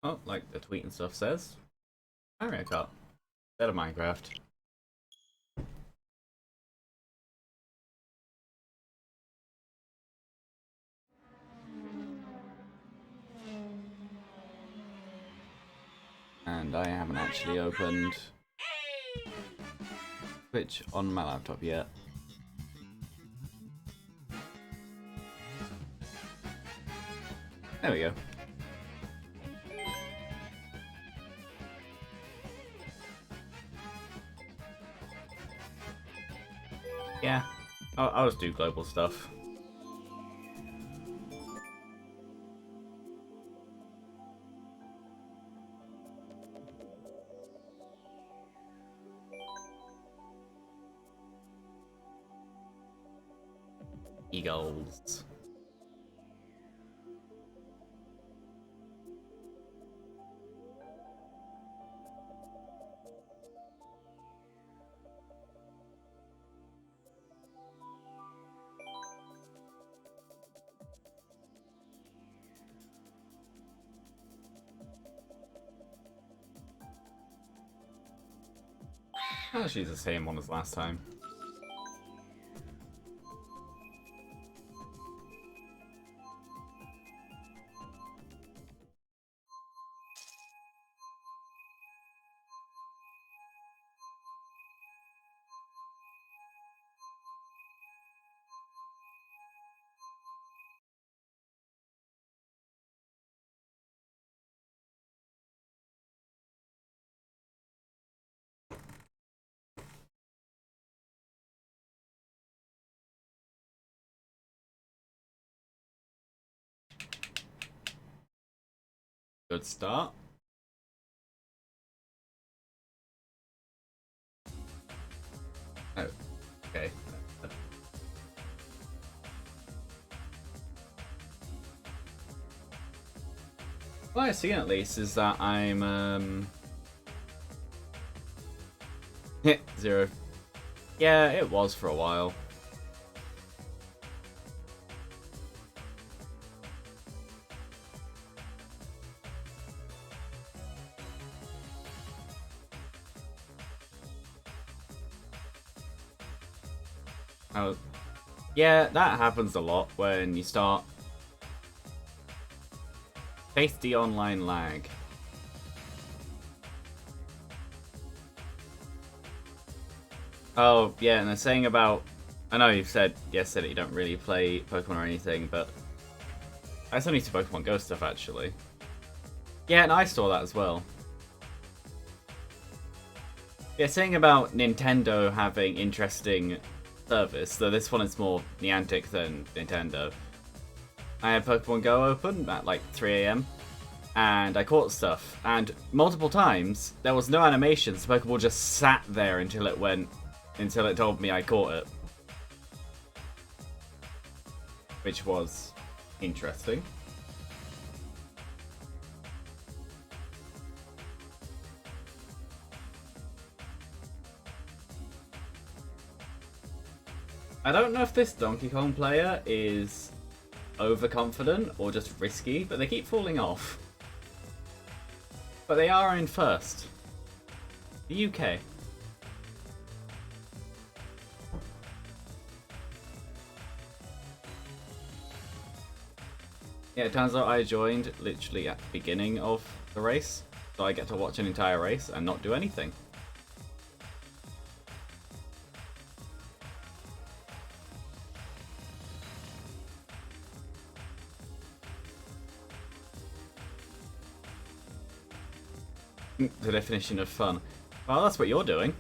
Oh, like the tweet and stuff says. Mario Kart. Better Minecraft. And I haven't actually opened Twitch on my laptop yet. There we go. Yeah, I'll just do global stuff. Eagles. Oh, she's the same one as last time. Good start. Oh, okay. What I see at least is that I'm hit 0. Yeah, it was for a while. Oh, yeah, that happens a lot when you start face the online lag. Oh, yeah, and they're saying about... I know you've said yesterday you don't really play Pokemon or anything, but I still need to Pokemon Go stuff, actually. Yeah, and I saw that as well. Yeah, saying about Nintendo having interesting service, though this one is more Niantic than Nintendo. I had Pokemon Go open at like 3 AM, and I caught stuff, and multiple times there was no animations. The Pokeball just sat there until it told me I caught it, which was interesting. I don't know if this Donkey Kong player is overconfident or just risky, but they keep falling off. But they are in first. The UK. Yeah, it turns out I joined literally at the beginning of the race, so I get to watch an entire race and not do anything. The definition of fun. Well, that's what you're doing.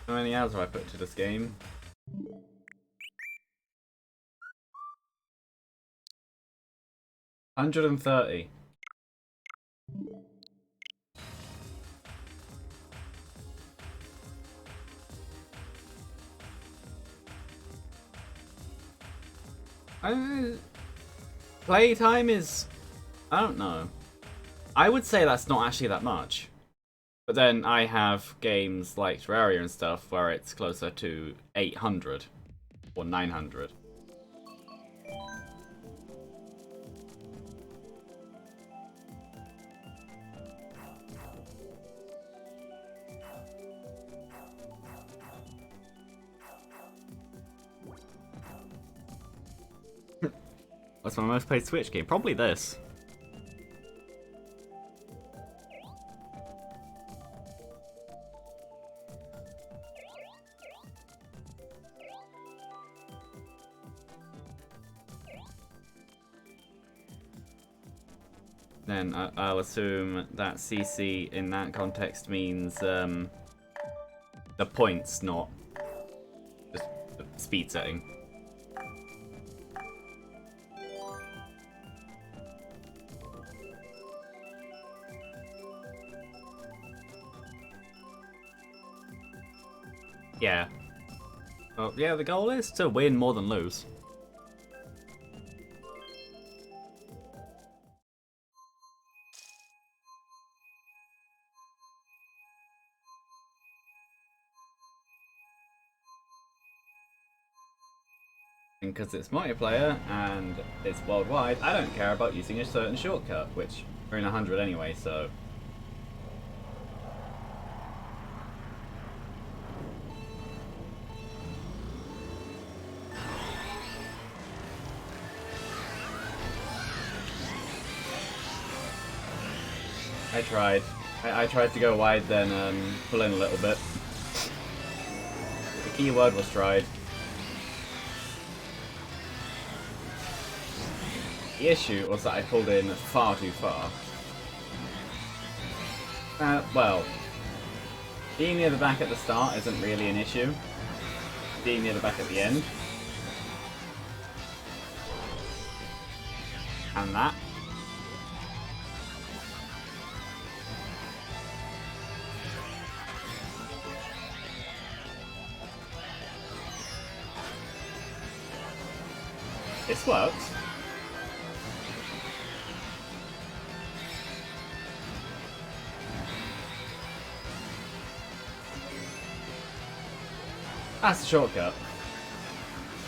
How many hours have I put to this game? $130. Playtime is... I don't know. I would say that's not actually that much. But then I have games like Terraria and stuff where it's closer to 800 or 900. What's my most played Switch game? Probably this. Then I'll assume that CC in that context means the points, not just the speed setting. Yeah. Well, yeah, the goal is to win more than lose. And because it's multiplayer and it's worldwide, I don't care about using a certain shortcut, which are in 100 anyway, so... I tried. I tried to go wide, then pull in a little bit. The key word was tried. The issue was that I pulled in far too far. Well, being near the back at the start isn't really an issue. Being near the back at the end. And that. This works. That's a shortcut.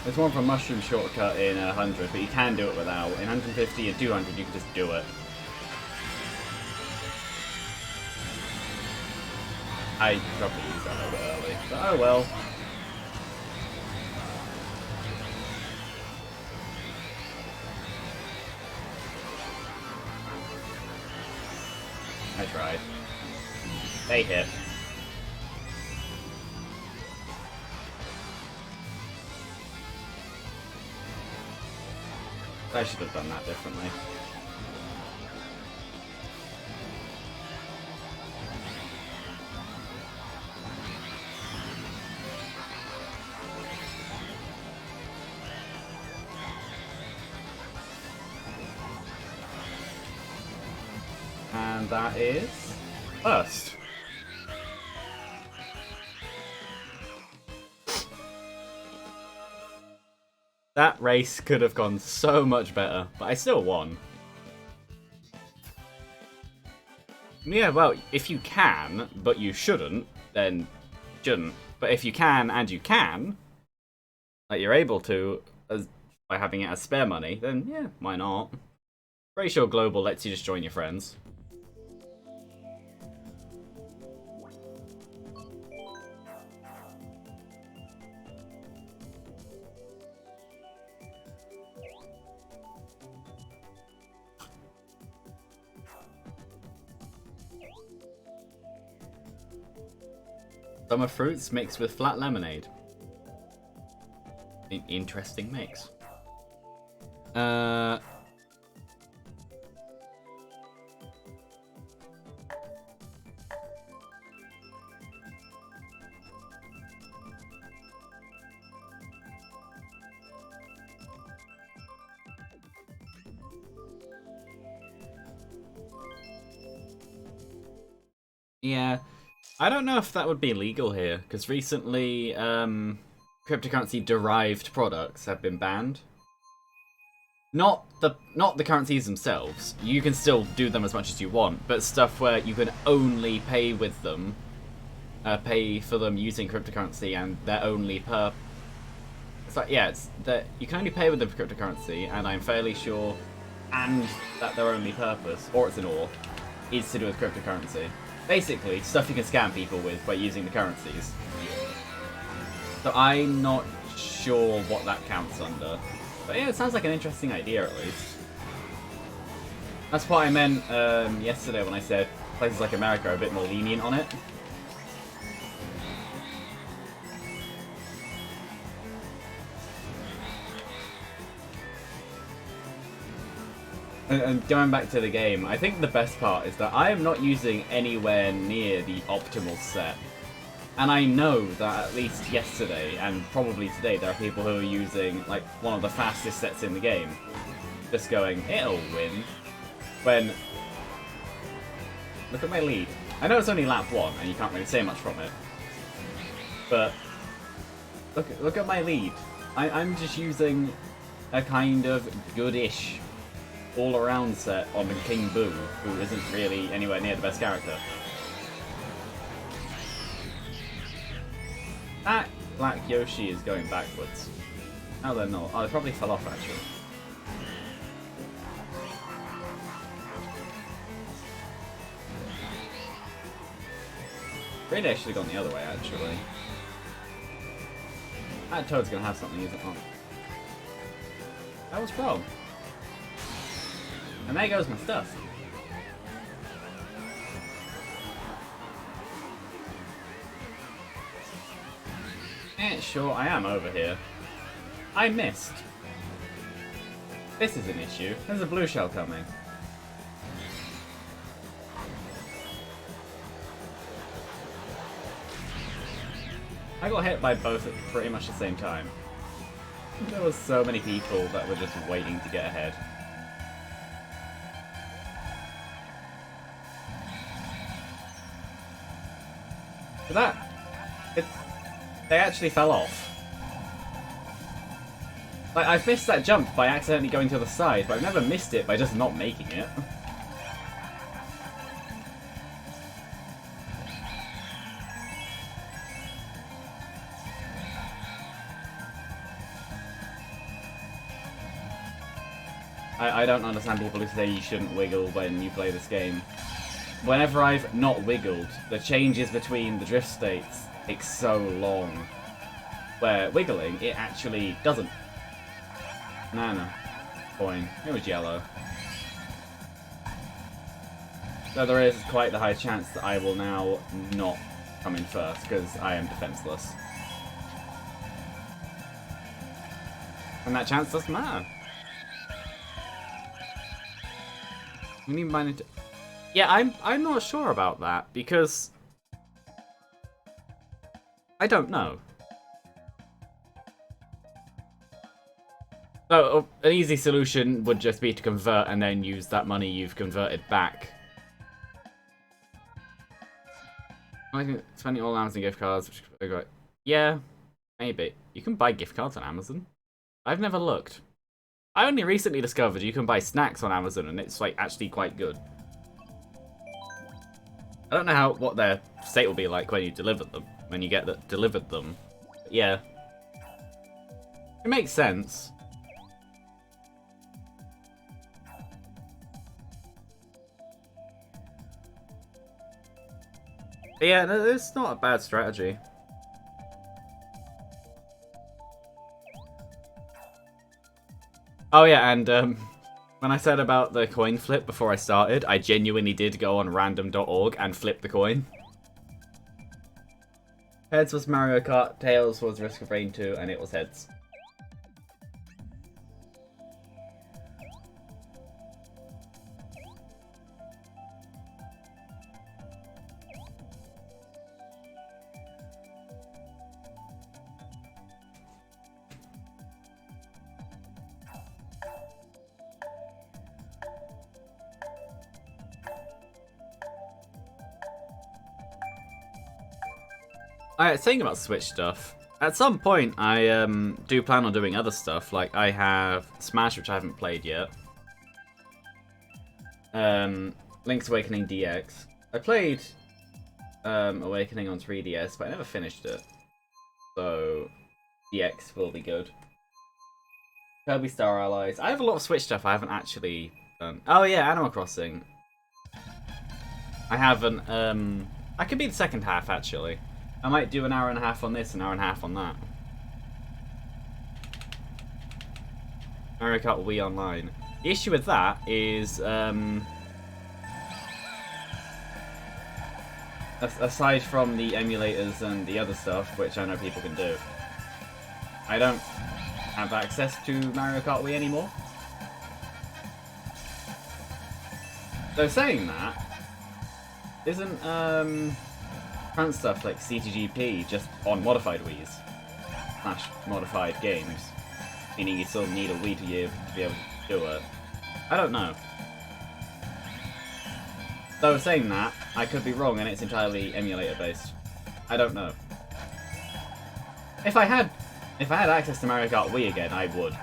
There's one for a mushroom shortcut in 100, but you can do it without. In 150 and 200, you can just do it. I probably used that a little bit early, but oh well. I tried. They hit. I should have done that differently. And that is first. That race could have gone so much better, but I still won. Yeah, well, if you can, but you shouldn't, then you shouldn't. But if you can, and you can, like you're able to, by having it as spare money, then yeah, why not? Ratio Global lets you just join your friends. Summer fruits mixed with flat lemonade. Interesting mix. Yeah. I don't know if that would be legal here, because recently cryptocurrency-derived products have been banned. Not the currencies themselves. You can still do them as much as you want, but stuff where you can only pay with them, pay for them using cryptocurrency, and their only it's like, yeah, it's that you can only pay with them for cryptocurrency, and I'm fairly sure, and that their only purpose, or it's an or, is to do with cryptocurrency. Basically, stuff you can scam people with by using the currencies. So I'm not sure what that counts under. But yeah, it sounds like an interesting idea at least. That's what I meant yesterday when I said places like America are a bit more lenient on it. And going back to the game, I think the best part is that I am not using anywhere near the optimal set. And I know that at least yesterday, and probably today, there are people who are using, like, one of the fastest sets in the game. Just going, it'll win. When... Look at my lead. I know it's only lap 1, and you can't really say much from it. But... Look at my lead. I'm just using a kind of goodish all-around set on King Boo, who isn't really anywhere near the best character. That Black Yoshi is going backwards. No, they're not. Oh, they probably fell off, actually. Really, I should have gone the other way, actually. That Toad's gonna have something, isn't it? That was wrong. And there goes my stuff. Sure, I am over here. I missed. This is an issue. There's a blue shell coming. I got hit by both at pretty much the same time. There was so many people that were just waiting to get ahead. But they actually fell off. Like, I've missed that jump by accidentally going to the side, but I've never missed it by just not making it. I don't understand people who say you shouldn't wiggle when you play this game. Whenever I've not wiggled, the changes between the drift states take so long. Where wiggling, it actually doesn't. No. Coin. It was yellow. So there is quite the high chance that I will now not come in first, because I am defenseless. And that chance doesn't matter. We need mine to... Yeah, I'm not sure about that, because... I don't know. So, an easy solution would just be to convert and then use that money you've converted back. I can spend all Amazon gift cards, which yeah, maybe. You can buy gift cards on Amazon. I've never looked. I only recently discovered you can buy snacks on Amazon, and it's like actually quite good. I don't know what their state will be like when you deliver them, when you get delivered them. But yeah, it makes sense. But yeah, it's not a bad strategy. Oh yeah, and when I said about the coin flip before I started, I genuinely did go on random.org and flip the coin. Heads was Mario Kart, Tails was Risk of Rain 2, and it was heads. Alright, saying about Switch stuff, At some point, I do plan on doing other stuff. Like, I have Smash, which I haven't played yet. Link's Awakening DX. I played Awakening on 3DS, but I never finished it. So, DX will be good. Kirby Star Allies. I have a lot of Switch stuff I haven't actually done. Oh yeah, Animal Crossing. I haven't, I could be the second half, actually. I might do an hour and a half on this, an hour and a half on that. Mario Kart Wii Online. The issue with that is, aside from the emulators and the other stuff, which I know people can do, I don't have access to Mario Kart Wii anymore. So saying that, isn't current stuff like CTGP just on modified Wii's? Slash modified games. Meaning you still need a Wii to be able to do it. I don't know. Though saying that, I could be wrong and it's entirely emulator based. I don't know. If I had access to Mario Kart Wii again, I would.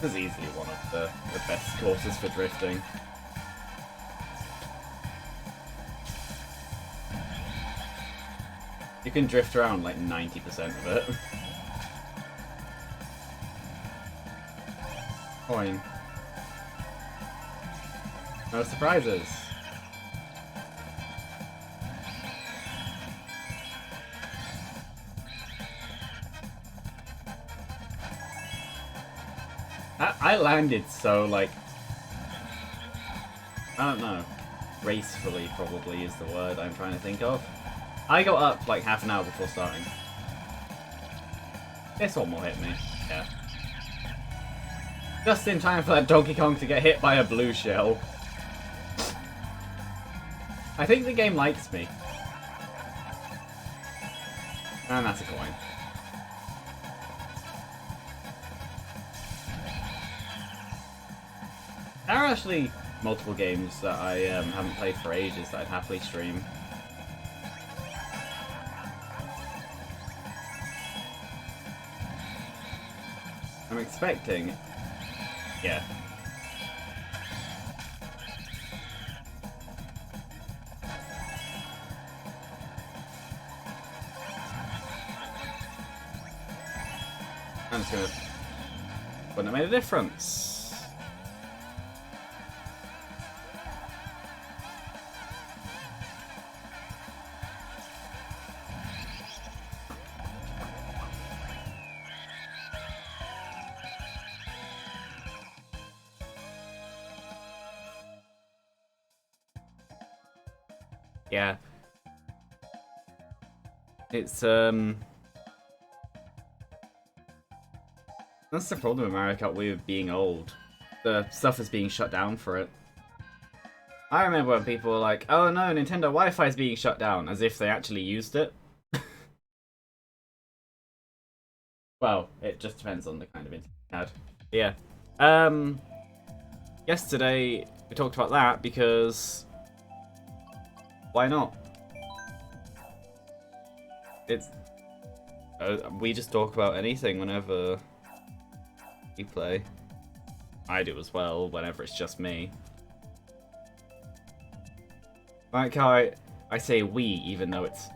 This is easily one of the best courses for drifting. You can drift around like 90% of it. Coin. No surprises. I landed so, like, I don't know, gracefully probably is the word I'm trying to think of. I got up like half an hour before starting. This one will hit me, yeah. Just in time for that Donkey Kong to get hit by a blue shell. I think the game likes me. And that's a coin. There are actually multiple games that I haven't played for ages that I'd happily stream. I'm expecting... yeah. I'm just gonna... wouldn't have made a difference. Yeah. It's, that's the problem with Mario Kart Wii with being old. The stuff is being shut down for it. I remember when people were like, oh no, Nintendo Wi-Fi is being shut down, as if they actually used it. Well, it just depends on the kind of internet you had. Yeah. Yesterday, we talked about that because... why not? It's... we just talk about anything whenever we play. I do as well, whenever it's just me. Like how I say we, even though it's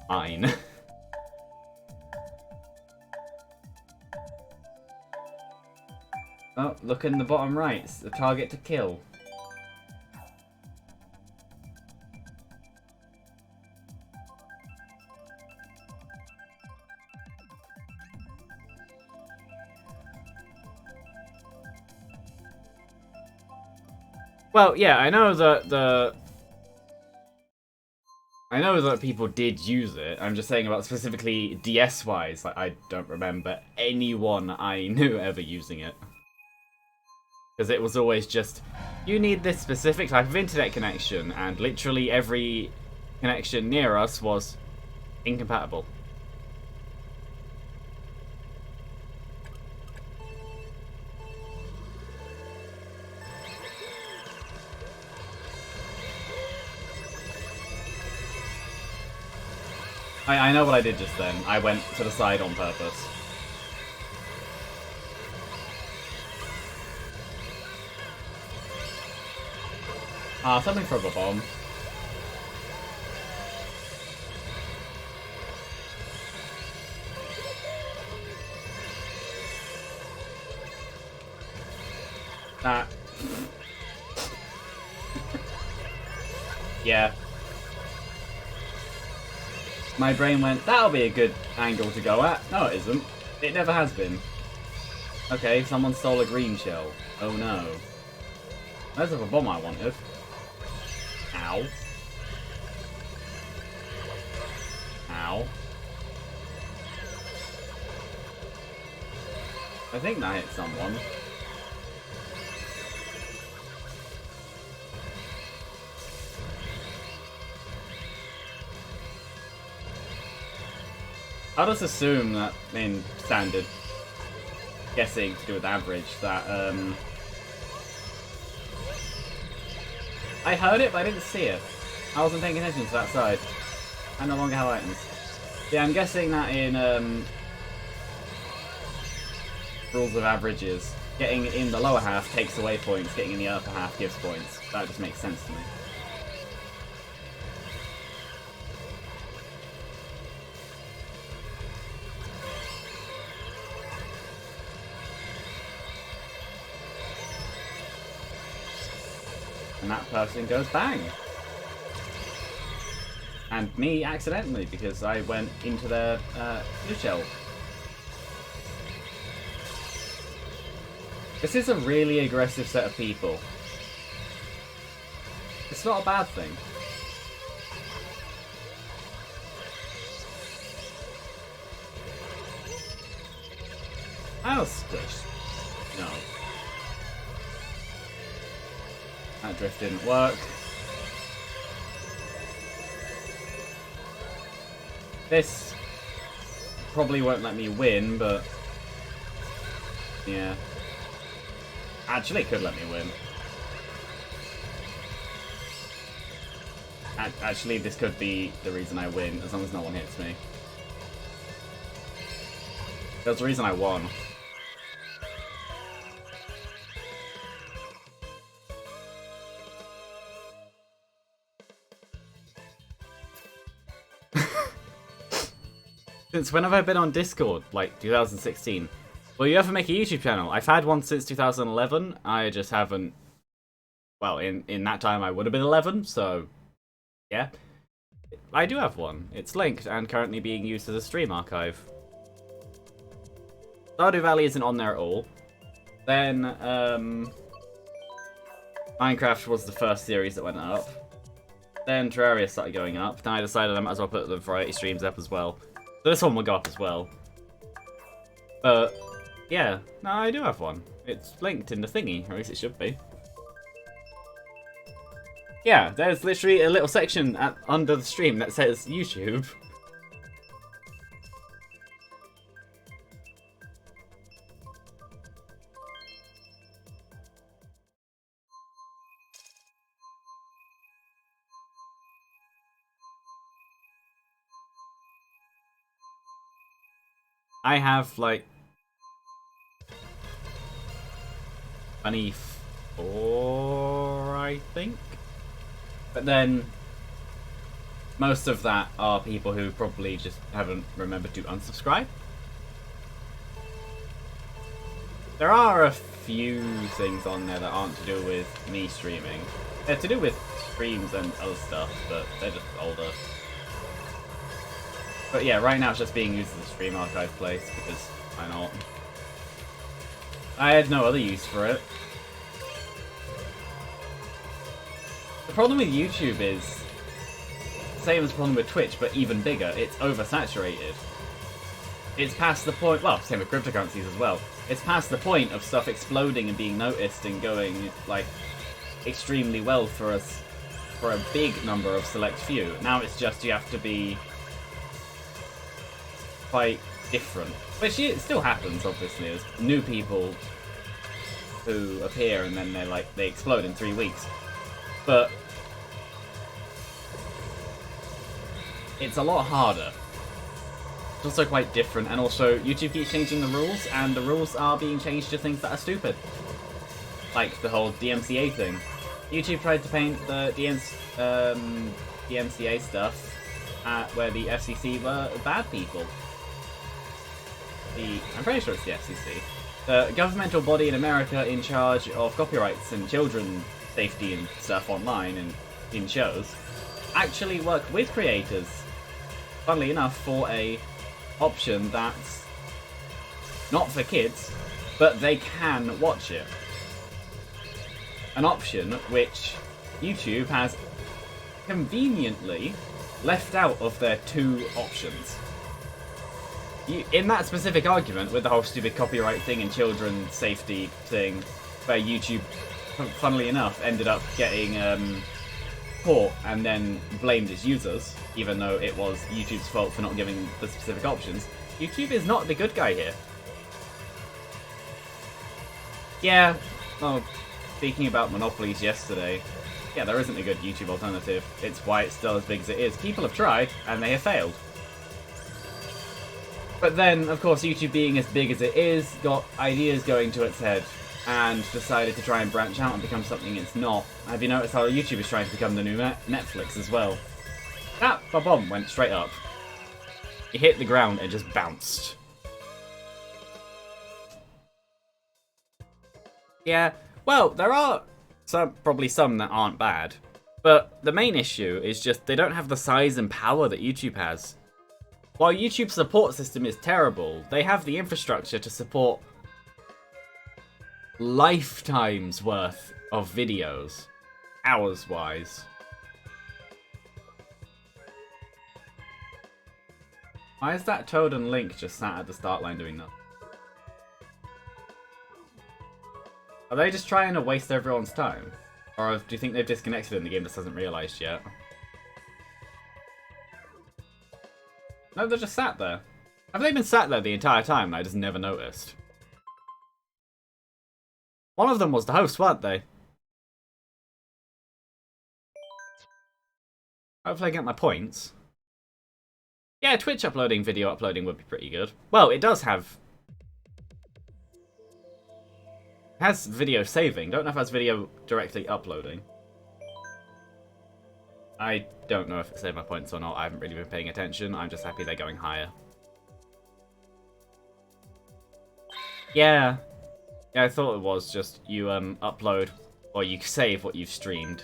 mine. Oh, look in the bottom right, it's the target to kill. Well, yeah, I know that people did use it. I'm just saying about specifically DS-wise. Like, I don't remember anyone I knew ever using it. Because it was always just, you need this specific type of internet connection, and literally every connection near us was incompatible. I know what I did just then. I went to the side on purpose. Ah, something from a bomb. That. Yeah. My brain went, that'll be a good angle to go at. No, it isn't. It never has been. Okay, someone stole a green shell. Oh no. There's a bomb I wanted. Ow. Ow. I think that hit someone. I'll just assume that in standard guessing to do with average that I heard it but I didn't see it. I wasn't paying attention to that side. I no longer have items. Yeah, I'm guessing that in rules of averages, getting in the lower half takes away points, getting in the upper half gives points. That just makes sense to me. And that person goes bang. And me accidentally, because I went into their blue shell. This is a really aggressive set of people. It's not a bad thing. I'll squish. No. That drift didn't work. This probably won't let me win, but yeah. Actually, it could let me win. Actually, this could be the reason I win, as long as no one hits me. That's the reason I won. Since when have I been on Discord? Like 2016. Will you ever make a YouTube channel? I've had one since 2011. I just haven't. Well, in that time I would have been 11, so yeah. I do have one. It's linked and currently being used as a stream archive. Stardew Valley isn't on there at all. Then Minecraft was the first series that went up. Then Terraria started going up. Then I decided I might as well put the variety streams up as well. So this one will go up as well. But yeah, no, I do have one. It's linked in the thingy, or at least it should be. Yeah, there's literally a little section under the stream that says YouTube. I have like 24, I think. But then most of that are people who probably just haven't remembered to unsubscribe. There are a few things on there that aren't to do with me streaming. They're to do with streams and other stuff, but they're just older. But yeah, right now it's just being used as a stream archive place, because why not? I had no other use for it. The problem with YouTube is same as the problem with Twitch, but even bigger. It's oversaturated. It's past the point, well, same with cryptocurrencies as well. It's past the point of stuff exploding and being noticed and going, like, extremely well for us, for a big number of select few. Now it's just you have to be quite different. Which it still happens, obviously. There's new people who appear and then they explode in 3 weeks. But it's a lot harder It's also quite different, and also YouTube keeps changing the rules, and the rules are being changed to things that are stupid. Like the whole DMCA thing. YouTube tried to paint the DMCA stuff where the FCC were bad people. I'm pretty sure it's the FCC. The governmental body in America in charge of copyrights and children safety and stuff online and in shows actually work with creators, funnily enough, for a option that's not for kids, but they can watch it. An option which YouTube has conveniently left out of their two options. In that specific argument, with the whole stupid copyright thing and children safety thing, where YouTube, funnily enough, ended up getting caught and then blamed its users, even though it was YouTube's fault for not giving the specific options, YouTube is not the good guy here. Yeah, well, speaking about monopolies yesterday, yeah, there isn't a good YouTube alternative. It's why it's still as big as it is. People have tried, and they have failed. But then, of course, YouTube being as big as it is, got ideas going to its head, and decided to try and branch out and become something it's not. Have you noticed how YouTube is trying to become the new Netflix as well? That ba-bomb went straight up. It hit the ground and just bounced. Yeah, well, there are probably some that aren't bad, but the main issue is just they don't have the size and power that YouTube has. While YouTube's support system is terrible, they have the infrastructure to support lifetimes worth of videos, hours-wise. Why is that Toad and Link just sat at the start line doing nothing? Are they just trying to waste everyone's time? Or do you think they've disconnected and the game just hasn't realised yet? No, they're just sat there. Have they been sat there the entire time and I just never noticed? One of them was the host, weren't they? Hopefully I get my points. Yeah, Twitch video uploading would be pretty good. Well, it does have... It has video saving. Don't know if it has video directly uploading. I don't know if it saved my points or not. I haven't really been paying attention. I'm just happy they're going higher. Yeah. Yeah, I thought it was just you upload or you save what you've streamed.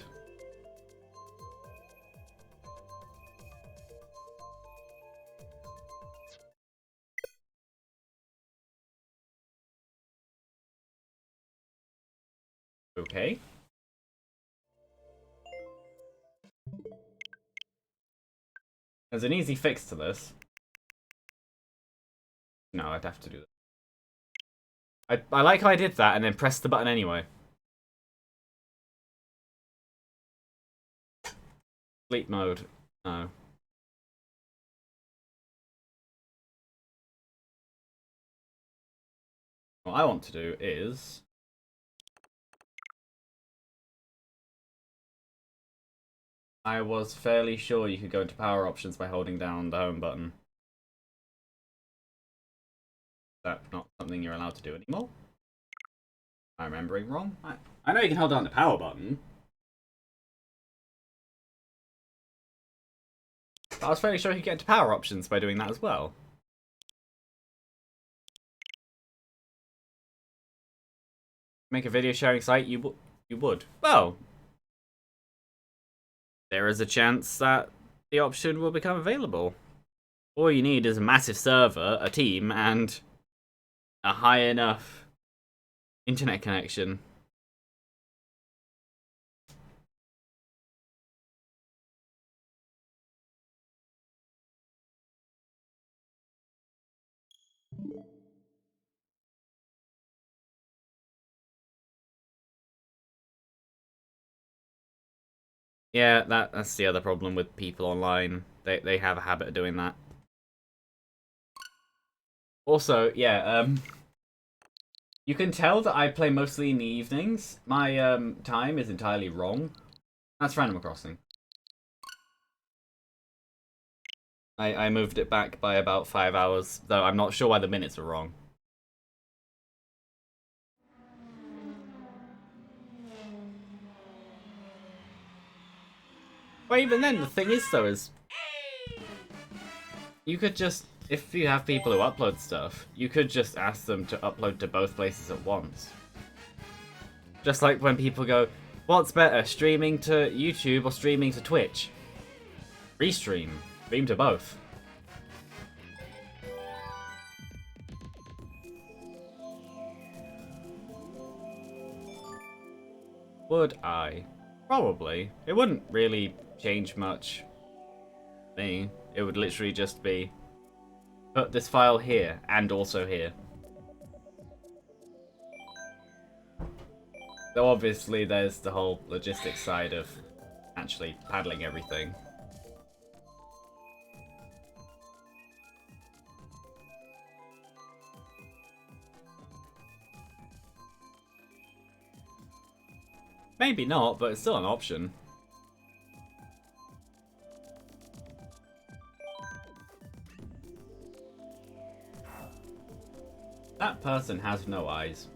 Okay. There's an easy fix to this. No, I'd have to do that. I like how I did that and then pressed the button anyway. Sleep mode. No. What I want to do is... I was fairly sure you could go into power options by holding down the home button. That's not something you're allowed to do anymore. Am I remembering wrong? I know you can hold down the power button. But I was fairly sure you could get into power options by doing that as well. Make a video sharing site, you would. Well, there is a chance that the option will become available. All you need is a massive server, a team, and a high enough internet connection. Yeah, that's the other problem with people online. They have a habit of doing that. Also, yeah, you can tell that I play mostly in the evenings. My time is entirely wrong. That's Animal Crossing. I moved it back by about 5 hours, though I'm not sure why the minutes are wrong. But even then, the thing is, though, is you could just, if you have people who upload stuff, you could just ask them to upload to both places at once. Just like when people go, what's better, streaming to YouTube or streaming to Twitch? Restream. Stream to both. Would I? Probably. It wouldn't really change much. Me. It would literally just be put this file here and also here. Though obviously there's the whole logistics side of actually paddling everything. Maybe not, but it's still an option. That person has no eyes.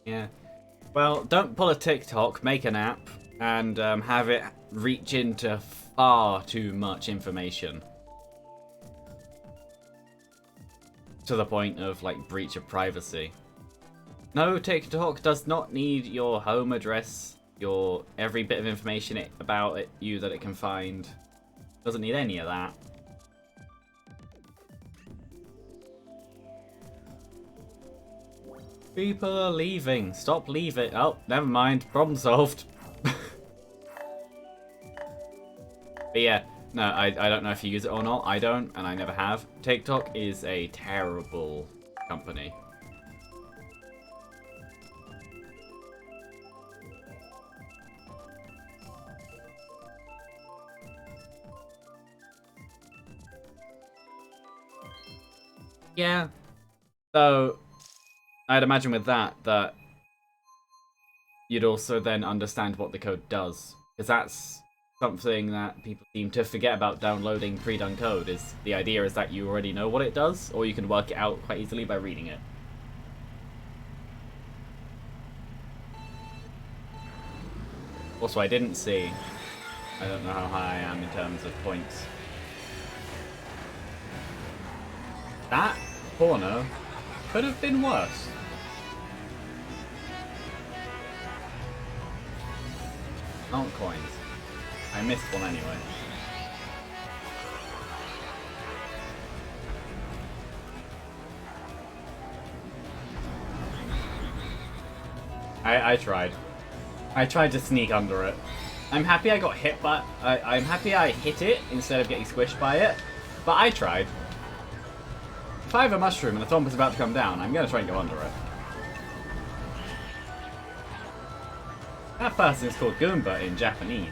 Yeah. Well, don't pull a TikTok, make an app, and have it reach into far too much information. To the point of, like, breach of privacy. No, TikTok does not need your home address, your every bit of information about you that it can find. Doesn't need any of that. People are leaving. Stop leaving. Oh, never mind. Problem solved. But yeah, no, I don't know if you use it or not. I don't, and I never have. TikTok is a terrible company. Yeah. So, I'd imagine with that you'd also then understand what the code does. Because that's something that people seem to forget about downloading pre-done code, is the idea is that you already know what it does, or you can work it out quite easily by reading it. Also, I didn't see. I don't know how high I am in terms of points. That corner could have been worse. Aren't coins. I missed one anyway. I tried. I tried to sneak under it. I'm happy I got hit by... I'm happy I hit it instead of getting squished by it. But I tried. If I have a mushroom and the thump is about to come down, I'm going to try and go under it. That person is called Goomba in Japanese.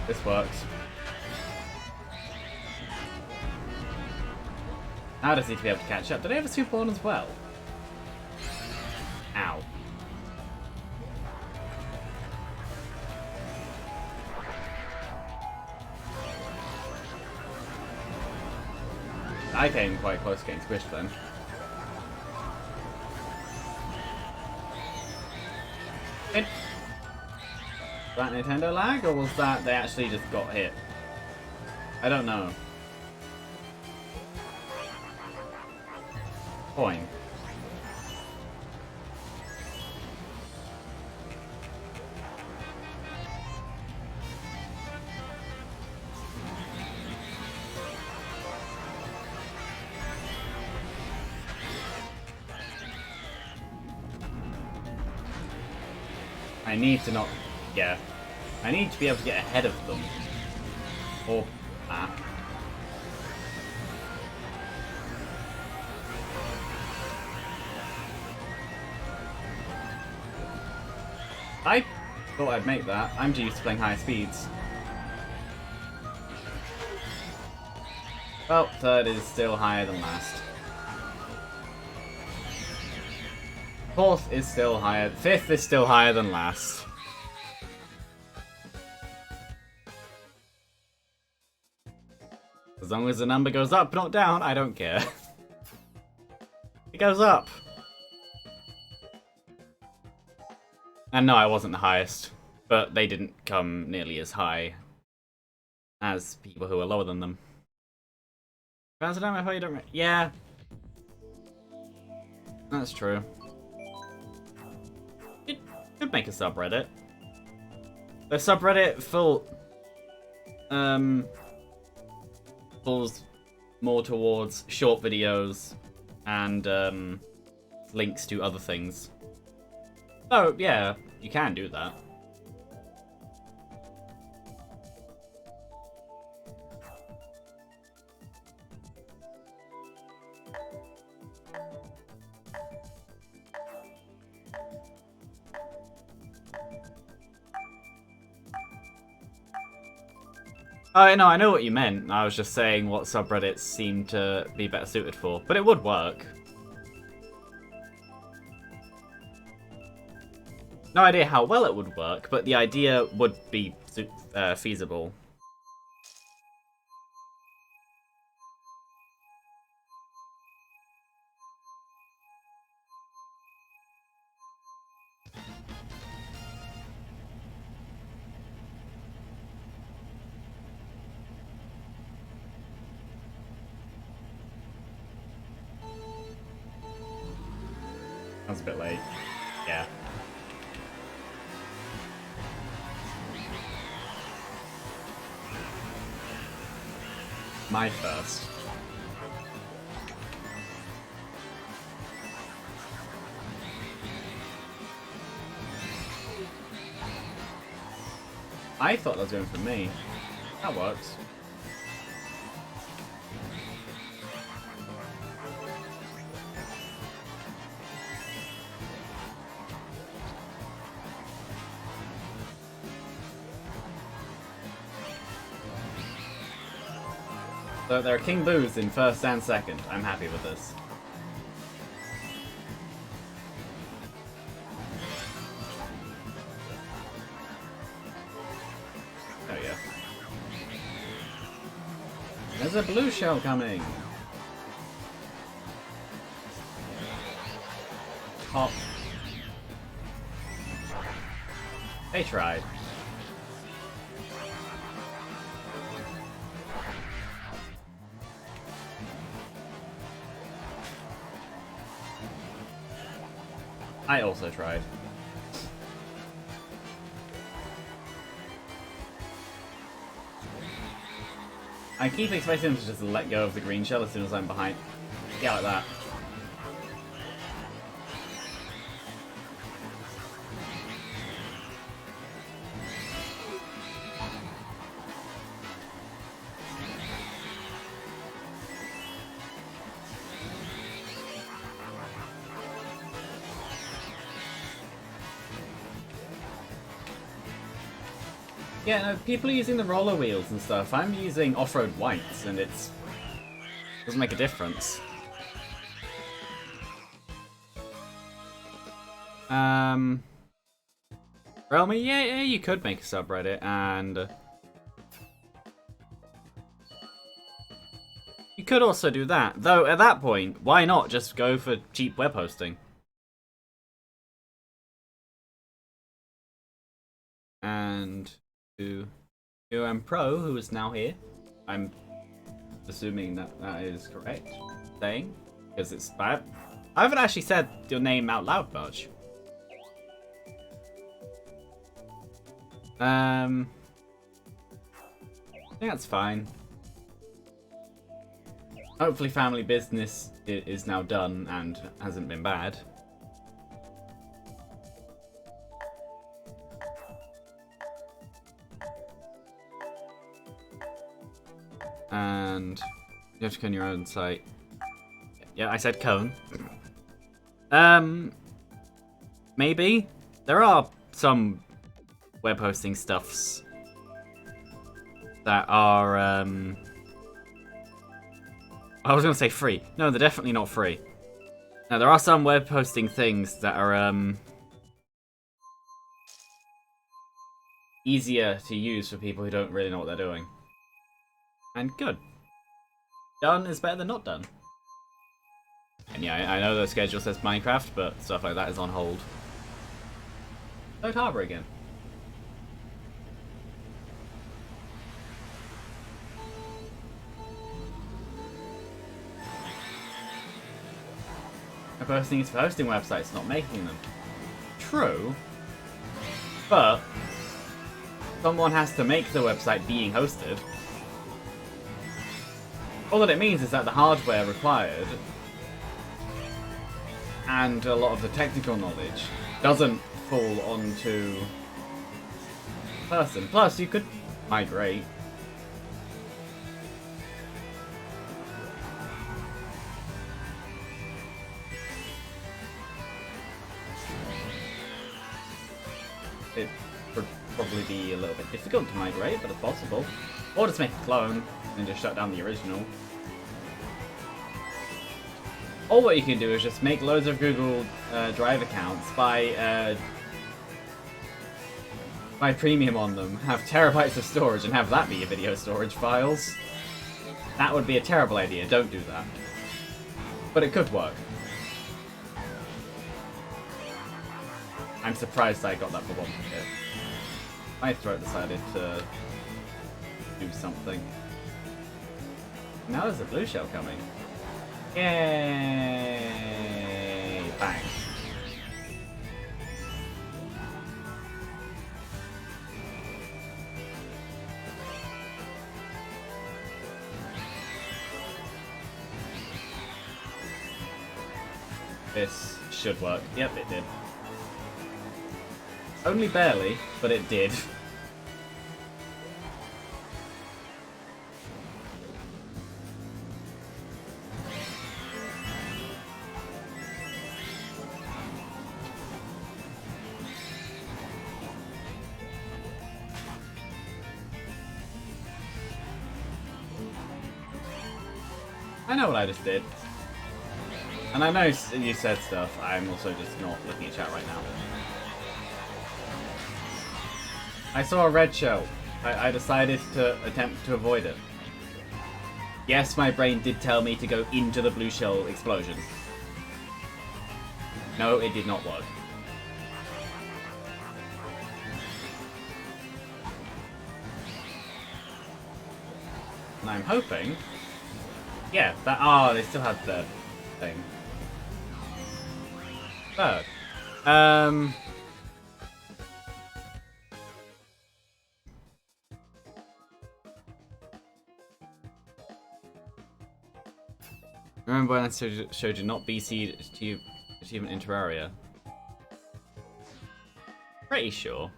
This works. Now does need to be able to catch up. Do they have a super one as well? Ow. I came quite close to getting squished then. Was that Nintendo lag, or was that they actually just got hit? I don't know. Coin. I need to not... Yeah. I need to be able to get ahead of them. Or that. I thought I'd make that. I'm used to playing higher speeds. Well, third is still higher than last. Fourth is still higher. Fifth is still higher than last. As long as the number goes up, not down, I don't care. It goes up. And no, I wasn't the highest. But they didn't come nearly as high as people who were lower than them. You don't... Yeah. That's true. It could make a subreddit. The subreddit falls more towards short videos and links to other things. Oh, yeah, you can do that. Oh, no, I know what you meant. I was just saying what subreddits seem to be better suited for. But it would work. No idea how well it would work, but the idea would be feasible. That was a bit late. Yeah. My first. I thought that was going for me. That works. So there are King Boos in first and second. I'm happy with this. Oh yeah. There's a blue shell coming. Pop. They tried. I also tried. I keep expecting them to just let go of the green shell as soon as I'm behind. Yeah, like that. Yeah, no, people are using the roller wheels and stuff. I'm using off-road whites, and it's doesn't make a difference. Realmy, yeah, you could make a subreddit, and you could also do that. Though at that point, why not just go for cheap web hosting? And to Pro, who is now here. I'm assuming that that is correct. Saying, because it's bad. I haven't actually said your name out loud much. I think that's fine. Hopefully family business is now done and hasn't been bad. And you have to clone your own site. Yeah, I said clone. Maybe. There are some web hosting stuffs that are, I was gonna say free. No, they're definitely not free. Now, there are some web hosting things that are, easier to use for people who don't really know what they're doing. And good. Done is better than not done. And yeah, I know the schedule says Minecraft, but stuff like that is on hold. Third Harbor again. The first thing is for hosting websites, not making them. True. But someone has to make the website being hosted. All that it means is that the hardware required and a lot of the technical knowledge doesn't fall onto the person. Plus, you could migrate. It would probably be a little bit difficult to migrate, but it's possible. Or just make a clone and just shut down the original. Or what you can do is just make loads of Google Drive accounts, buy premium on them, have terabytes of storage, and have that be your video storage files. That would be a terrible idea, don't do that. But it could work. I'm surprised I got that for one hit. My throat decided to do something. Now there's a blue shell coming. Yay! Bang. This should work. Yep, it did. Only barely, but it did. I know what I just did. And I know you said stuff, I'm also just not looking at chat right now. I saw a red shell. I decided to attempt to avoid it. Yes, my brain did tell me to go into the blue shell explosion. No, it did not work. And I'm hoping... Yeah, that... Oh, they still had the thing. Third. Remember when I showed you not BC achievement in Terraria? Pretty sure.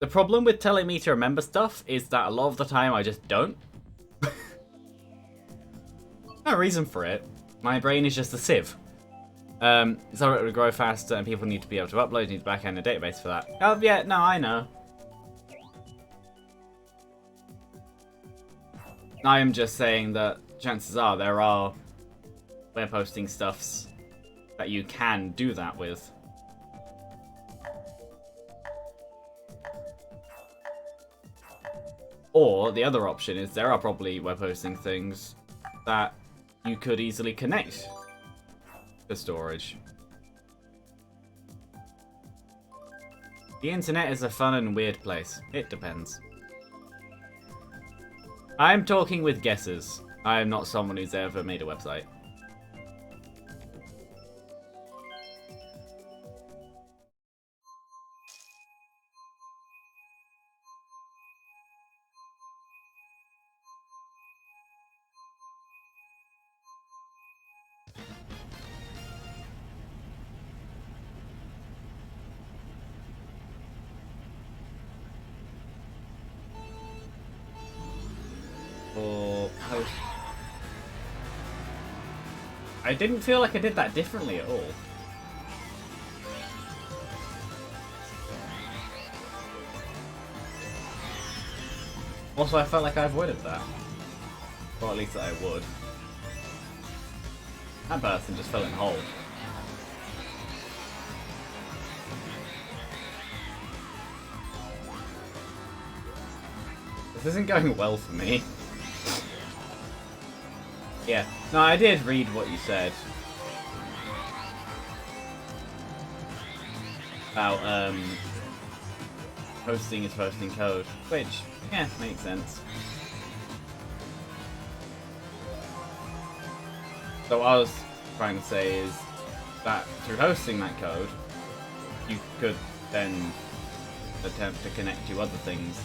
The problem with telling me to remember stuff is that a lot of the time I just don't. No reason for it. My brain is just a sieve. So it would grow faster and people need to be able to upload, need to backend a database for that. Oh yeah, no, I know. I am just saying that chances are there are web hosting stuffs that you can do that with. Or the other option is there are probably web hosting things that you could easily connect to storage. The internet is a fun and weird place. It depends. I'm talking with guesses. I am not someone who's ever made a website. I didn't feel like I did that differently at all. Also, I felt like I avoided that. Or at least that I would. That person just fell in a hole. This isn't going well for me. Yeah. No, I did read what you said. About, hosting is posting code. Which, yeah, makes sense. So what I was trying to say is that through hosting that code, you could then attempt to connect to other things,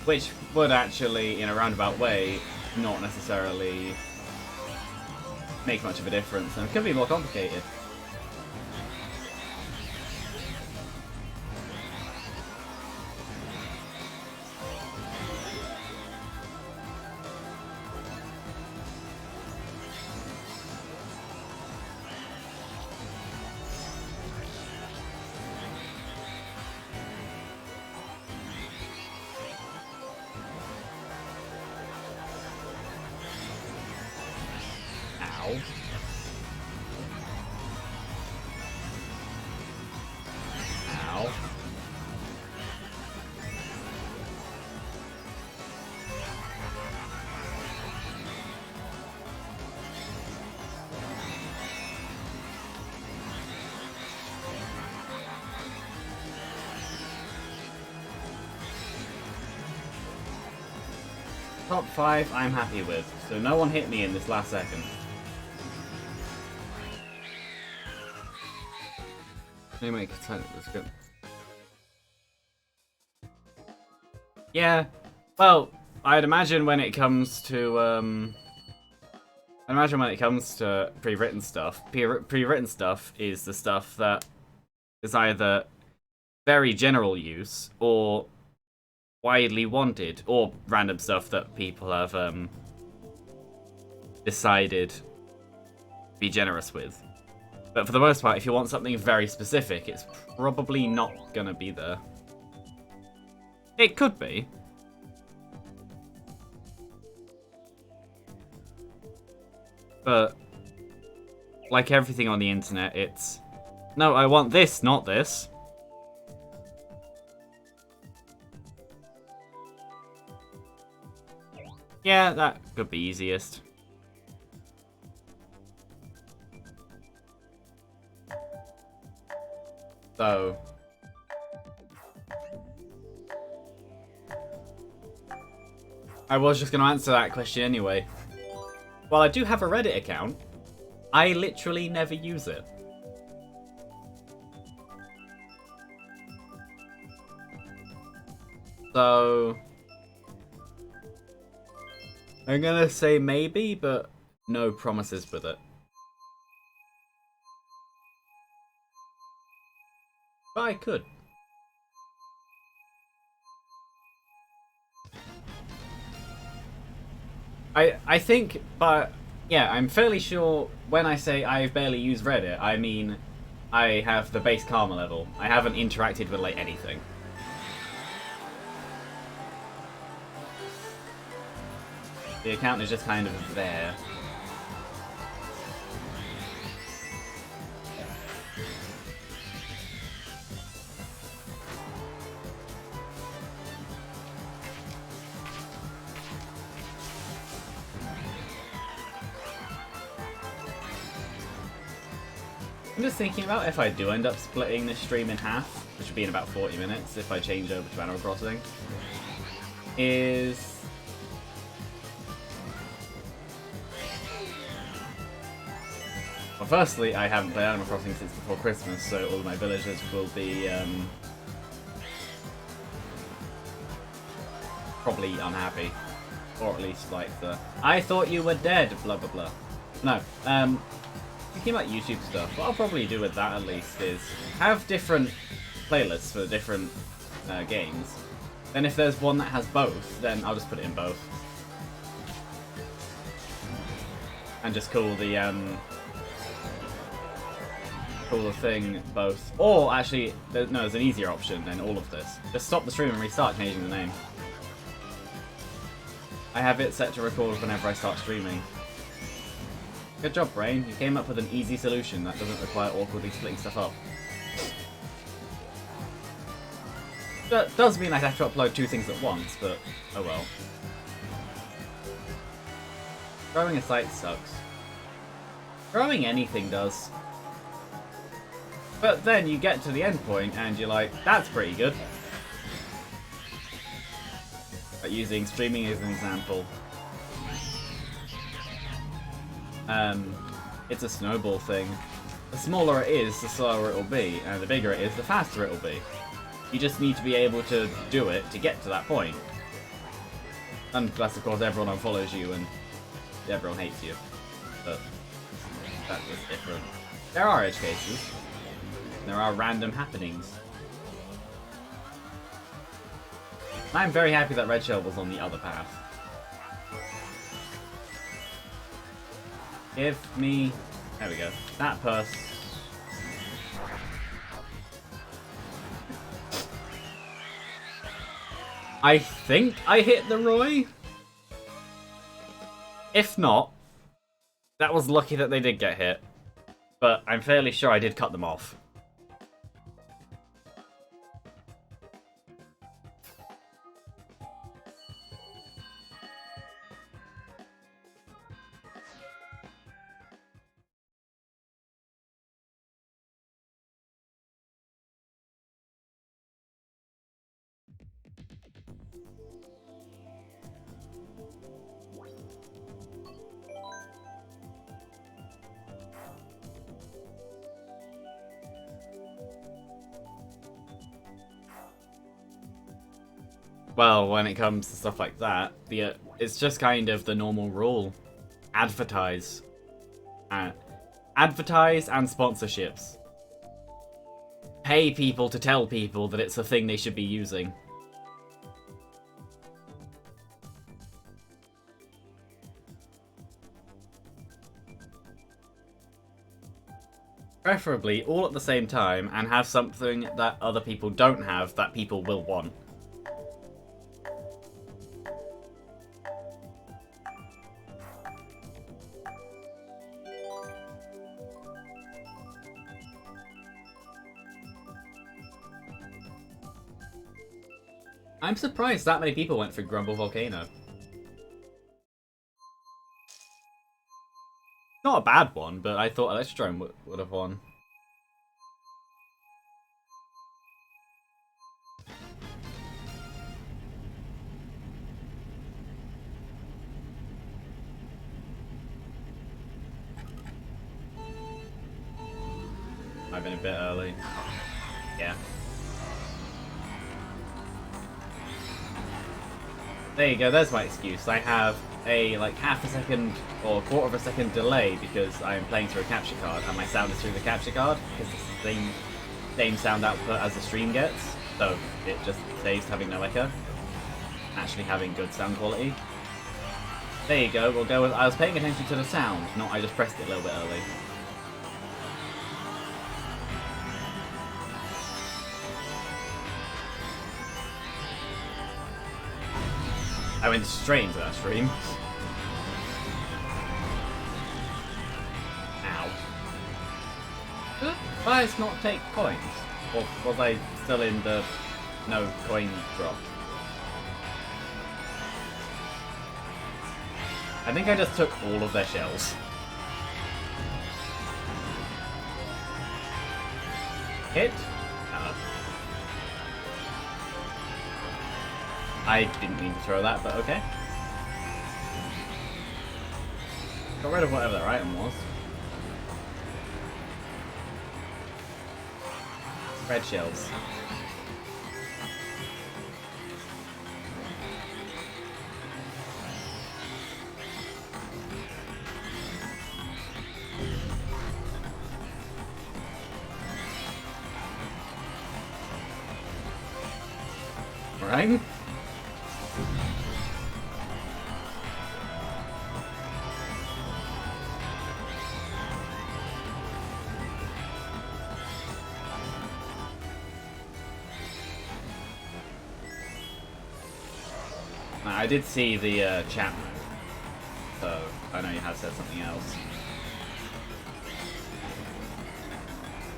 which would actually, in a roundabout way, not necessarily make much of a difference, and it could be more complicated. Ow. Top 5 I'm happy with, so no one hit me in this last second. Anyway, that's good. Yeah, well, I'd imagine when it comes to pre-written stuff, pre-written stuff is the stuff that is either very general use or widely wanted, or random stuff that people have decided to be generous with. But for the most part, if you want something very specific, it's probably not gonna be there. It could be. But like everything on the internet, it's no, I want this, not this. Yeah, that could be easiest. So I was just going to answer that question anyway. While I do have a Reddit account, I literally never use it. So I'm gonna say maybe, but no promises with it. But I could. I think, but yeah, I'm fairly sure when I say I've barely used Reddit, I mean I have the base karma level. I haven't interacted with like anything. The account is just kind of there. I'm just thinking about if I do end up splitting this stream in half, which would be in about 40 minutes if I change over to Animal Crossing, is... Well, firstly, I haven't played Animal Crossing since before Christmas, so all of my villagers will be probably unhappy. Or at least like the, I thought you were dead, blah blah blah. No, thinking about YouTube stuff, what I'll probably do with that at least is have different playlists for different games. Then if there's one that has both, then I'll just put it in both. And just call the pull the thing both. Or actually, no, there's an easier option than all of this. Just stop the stream and restart, changing the name. I have it set to record whenever I start streaming. Good job, Brain. You came up with an easy solution that doesn't require awkwardly splitting stuff up. That does mean I'd have to upload 2 things at once, but oh well. Growing a site sucks. Growing anything does. But then you get to the end point and you're like, that's pretty good. But using streaming as an example. It's a snowball thing. The smaller it is, the slower it will be, and the bigger it is, the faster it will be. You just need to be able to do it to get to that point. Unless, of course, everyone unfollows you and everyone hates you. But that's just different. There are edge cases. There are random happenings. I'm very happy that Red Shell was on the other path. Give me... There we go. That purse. I think I hit the Roy? If not, that was lucky that they did get hit. But I'm fairly sure I did cut them off. Well, when it comes to stuff like that, it's just kind of the normal rule. Advertise. Advertise and sponsorships. Pay people to tell people that it's a thing they should be using. Preferably all at the same time and have something that other people don't have that people will want. I'm surprised that many people went for Grumble Volcano. Not a bad one, but I thought Electrodrome would have won. I've been a bit early. Yeah. There you go, there's my excuse. I have a like half a second or quarter of a second delay because I'm playing through a capture card and my sound is through the capture card because it's the same sound output as the stream gets, so it just saves having no echo, actually having good sound quality. There you go, we'll go with, I was paying attention to the sound, not I just pressed it a little bit early. I went straight into that stream. Ow. Did Bias not take coins? Or was I still in the no coin drop? I think I just took all of their shells. Hit? I didn't mean to throw that, but okay. Got rid of whatever that item was. Red shells. Right? I did see the chat mode, so I know you have said something else.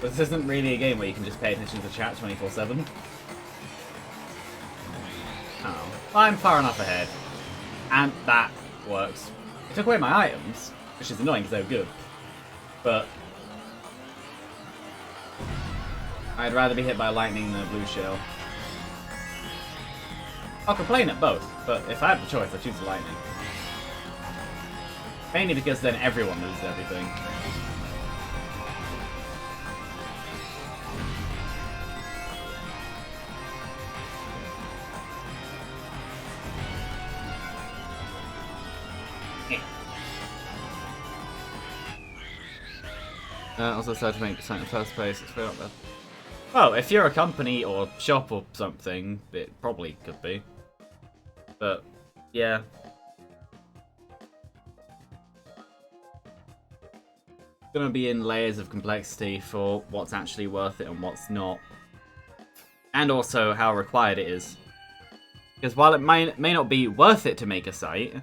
But this isn't really a game where you can just pay attention to the chat 24/7. Oh, well, I'm far enough ahead. And that works. It took away my items, which is annoying because they were good. But I'd rather be hit by lightning than a blue shell. I'll complain at both, but if I had the choice, I'd choose the lightning. Mainly because then everyone loses everything. Also said to make something in the first place, it's way up there. Well, if you're a company or shop or something, it probably could be. But, yeah. It's gonna be in layers of complexity for what's actually worth it and what's not. And also how required it is. Because while it may not be worth it to make a site,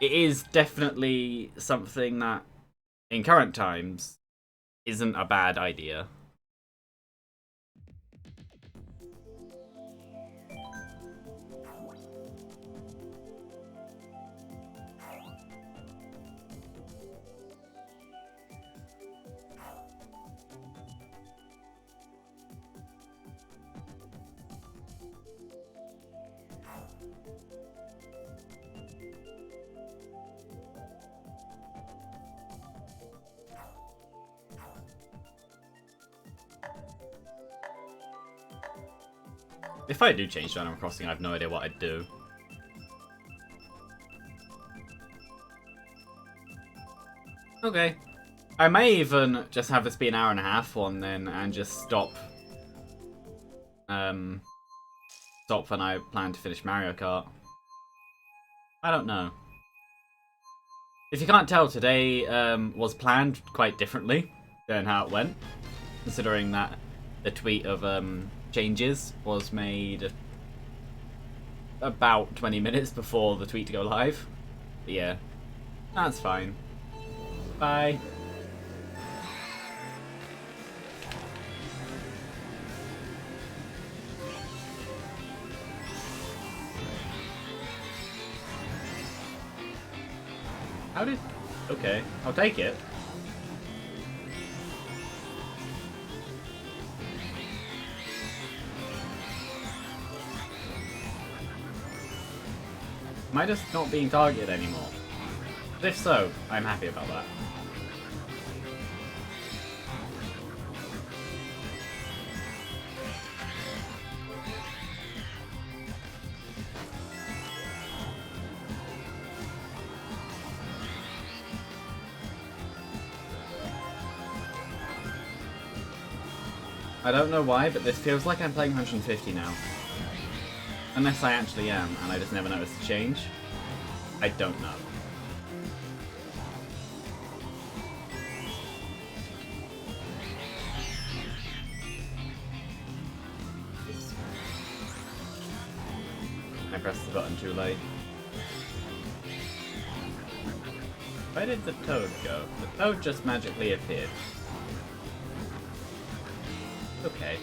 it is definitely something that, in current times, isn't a bad idea. If I do change to Animal Crossing, I have no idea what I'd do. Okay. I may even just have this be an hour-and-a-half one then, and just stop. Stop when I plan to finish Mario Kart. I don't know. If you can't tell, today was planned quite differently than how it went, considering that the tweet of changes was made about 20 minutes before the tweet to go live. But yeah, that's fine. Bye. How did... Okay, I'll take it. Am I just not being targeted anymore? But if so, I'm happy about that. I don't know why, but this feels like I'm playing 150 now. Unless I actually am, and I just never noticed the change. I don't know. Oops. I pressed the button too late. Where did the toad go? The toad just magically appeared. Okay.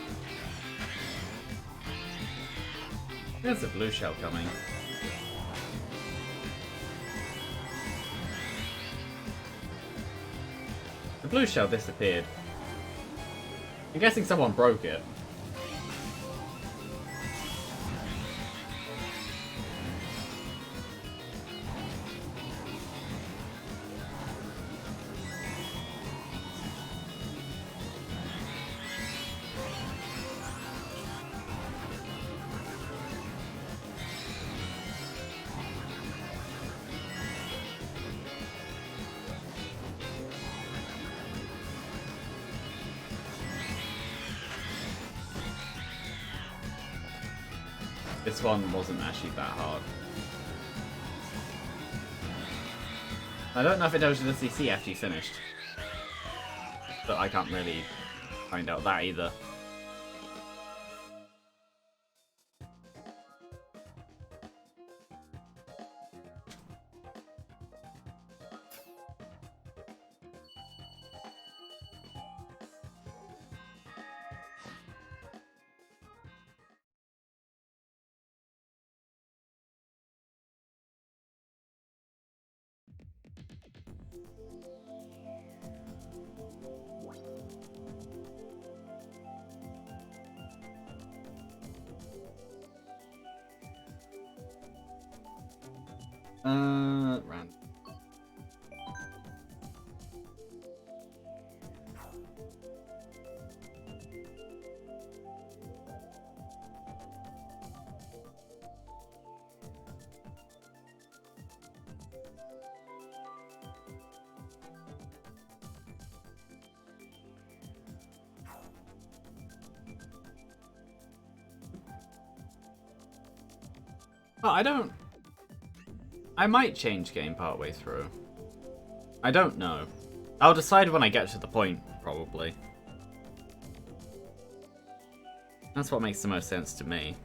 There's a blue shell coming. The blue shell disappeared. I'm guessing someone broke it. This one wasn't actually that hard. I don't know if it tells you the CC after you finished. But I can't really find out that either. Random. Oh, I might change game partway through. I don't know. I'll decide when I get to the point, probably. That's what makes the most sense to me.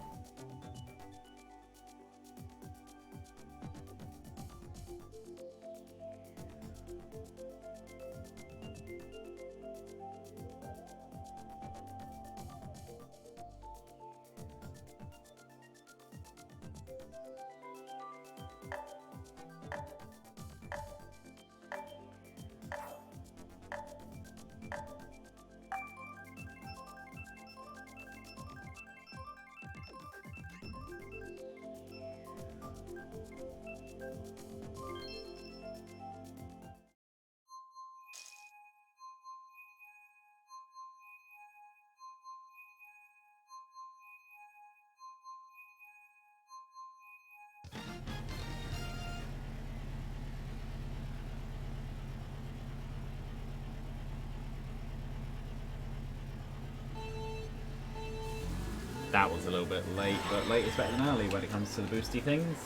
That was a little bit late, but late is better than early when it comes to the boosty things.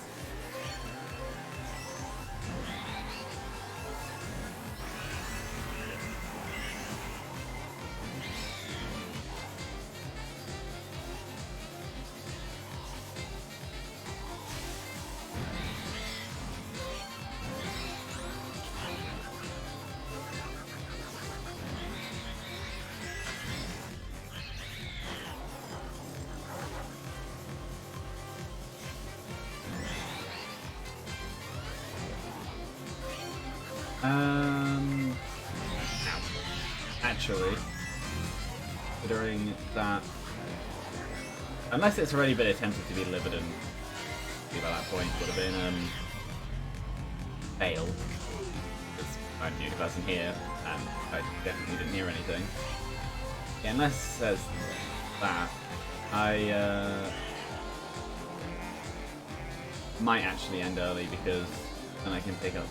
Actually, considering that, unless it's already been attempted to be delivered and by that point would have been fail, because I'm the only person here and I definitely didn't hear anything. Yeah, unless there's that, I might actually end early because then I can pick up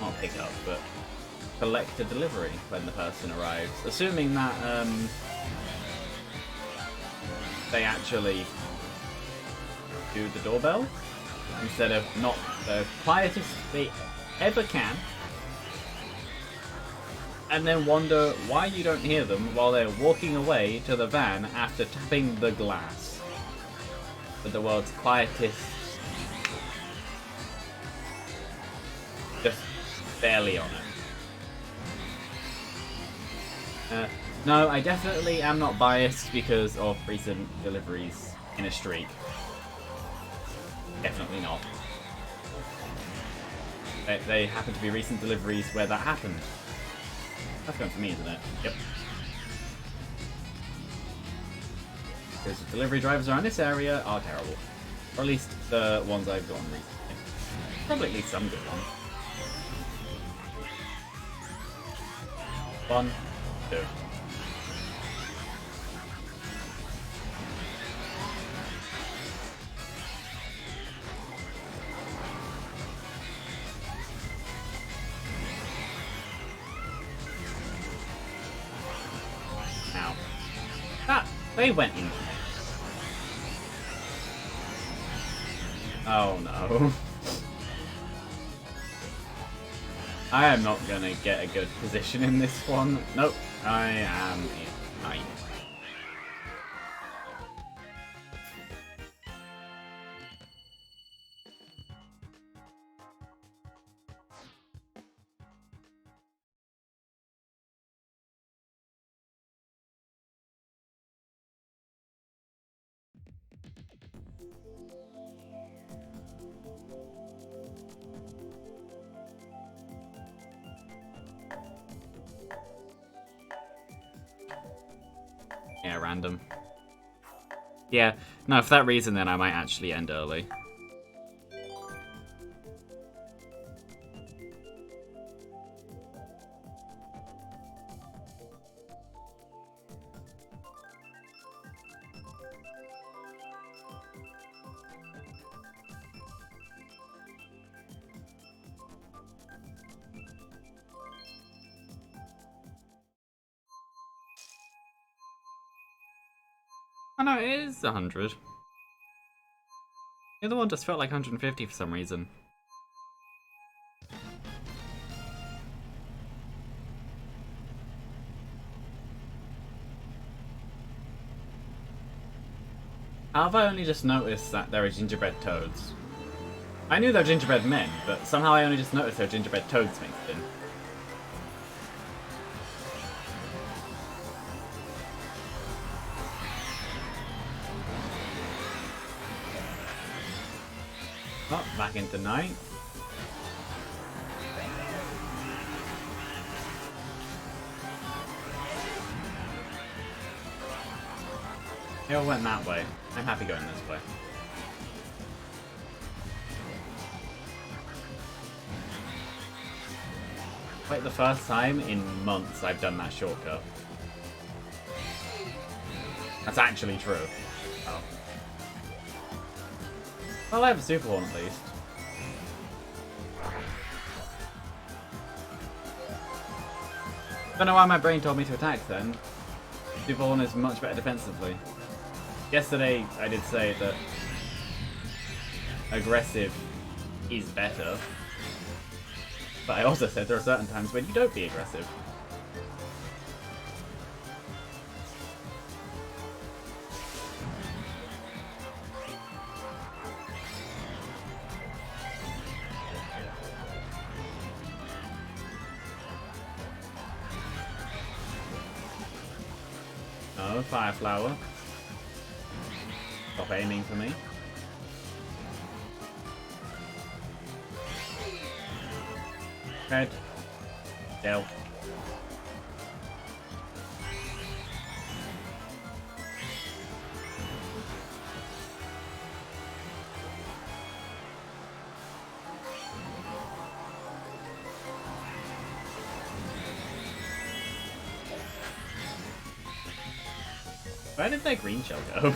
not pick up, but collect a delivery when the person arrives. Assuming that they actually do the doorbell instead of not the quietest they ever can, and then wonder why you don't hear them while they're walking away to the van after tapping the glass with the world's quietest, just barely on it. No, I definitely am not biased because of recent deliveries in a streak. Definitely not. They happen to be recent deliveries where that happened. That's going for me, isn't it? Yep. Because the delivery drivers around this area are terrible. Or at least the ones I've gotten recently. Probably at least some good ones. 1, 2. Now, they went in. Oh no. I am not gonna get a good position in this one. Nope, I am in 9. Yeah, random. Yeah, no, for that reason then I might actually end early. Oh no, it is 100. The other one just felt like 150 for some reason. How have I only just noticed that there are gingerbread toads? I knew there were gingerbread men, but somehow I only just noticed there were gingerbread toads mixed in. Oh, back into night. They all went that way. I'm happy going this way. Like the first time in months I've done that shortcut. That's actually true. Oh. Well, I have a super horn at least. Don't know why my brain told me to attack then. Super horn is much better defensively. Yesterday I did say that aggressive is better. But I also said there are certain times when you don't be aggressive. Oh, fire flower. Stop aiming for me. Red. Del. Where did that green shell go?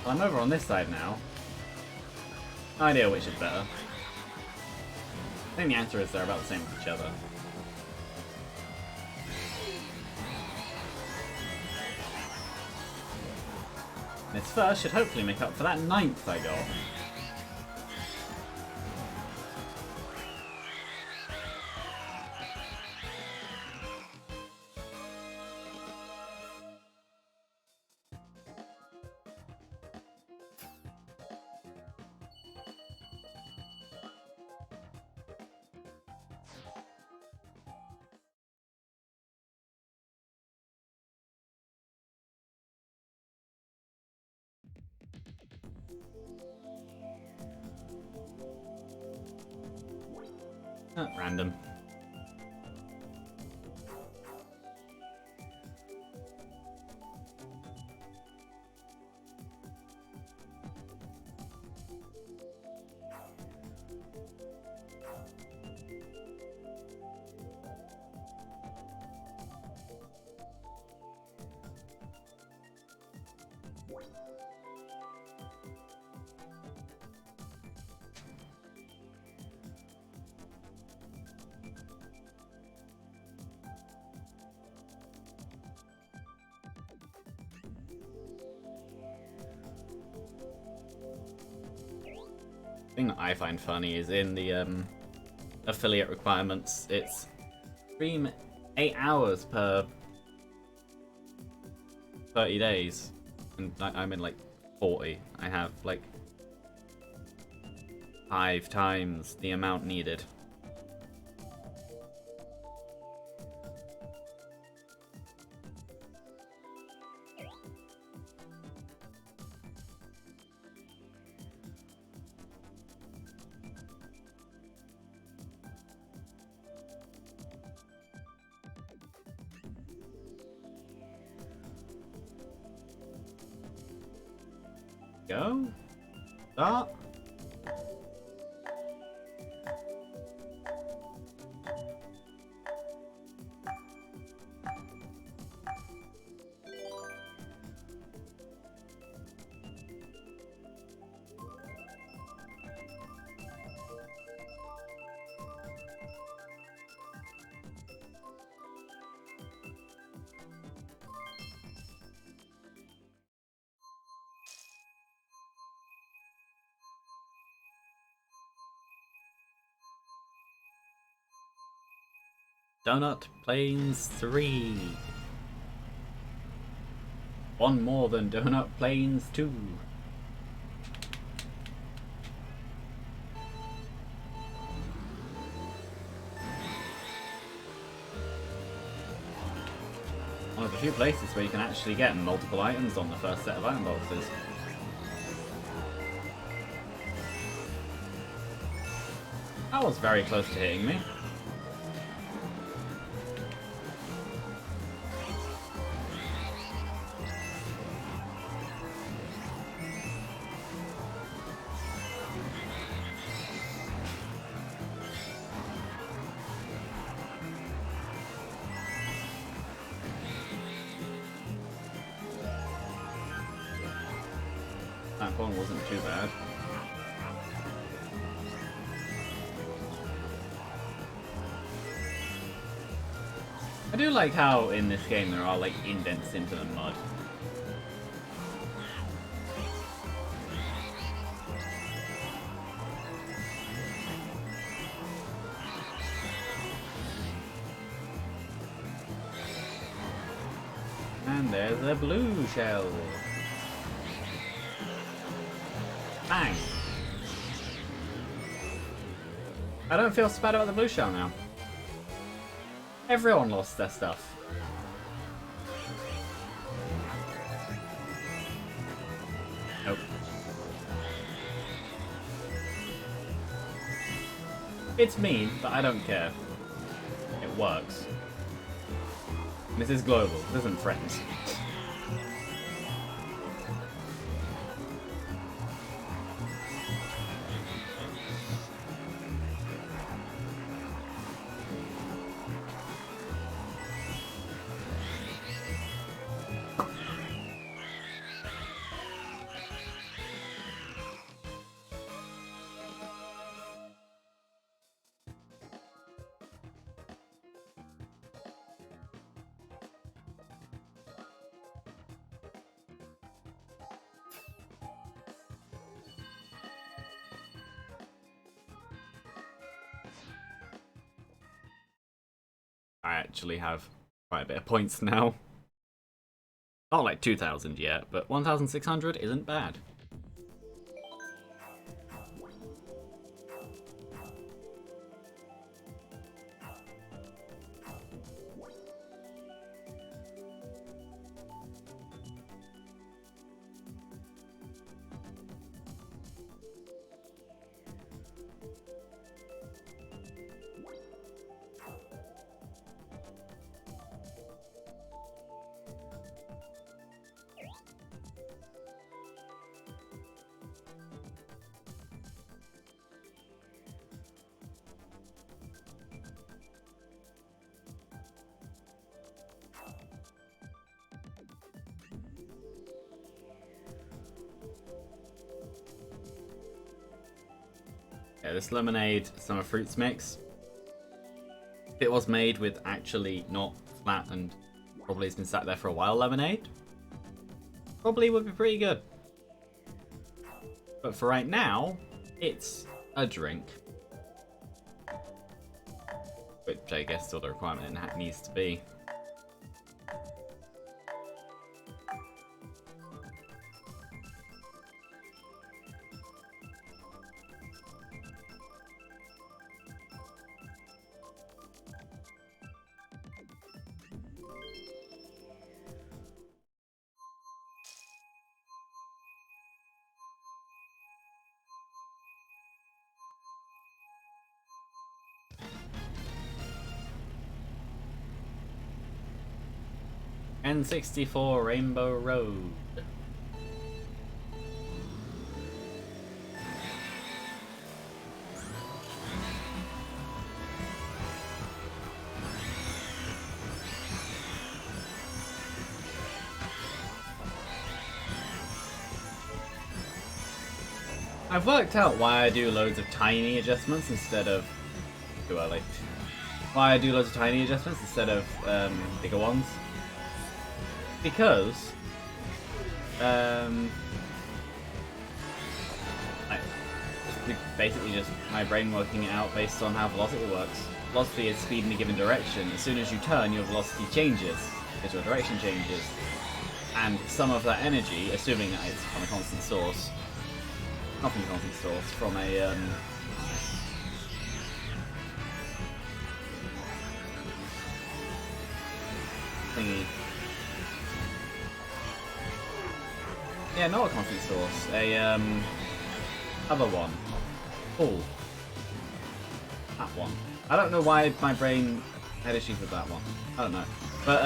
Well, I'm over on this side now. No idea which is better. I think the answer is they're about the same with each other. This first should hopefully make up for that 9th I got. Random. The thing that I find funny is in the affiliate requirements, it's stream 8 hours per 30 days, and I'm in like 40. I have like 5 times the amount needed. Go. Start. Donut Plains 3. One more than Donut Plains 2. One of the few places where you can actually get multiple items on the first set of item boxes. That was very close to hitting me. That one wasn't too bad. I do like how in this game there are like indents into the mud. And there's a blue shell. Bang! I don't feel so bad about the blue shell now. Everyone lost their stuff. Nope. It's mean, but I don't care. It works. This is global, this isn't friends. I actually have quite a bit of points now. Not like 2,000 yet, but 1,600 isn't bad. Yeah, this lemonade summer fruits mix, if it was made with actually not flat and probably has been sat there for a while lemonade, probably would be pretty good. But for right now, it's a drink. Which I guess still the requirement it needs to be. N64 Rainbow Road. I've worked out why I do loads of tiny adjustments instead of... Too early. Why I do loads of tiny adjustments instead of bigger ones. Because... basically just my brain working it out based on how velocity works. Velocity is speed in a given direction. As soon as you turn, your velocity changes, because your direction changes. And some of that energy, assuming that it's from a constant source, not from a constant source, from a thingy. Yeah, not a constant source, a other one. Pull. That one. I don't know why my brain had issues with that one. I don't know. But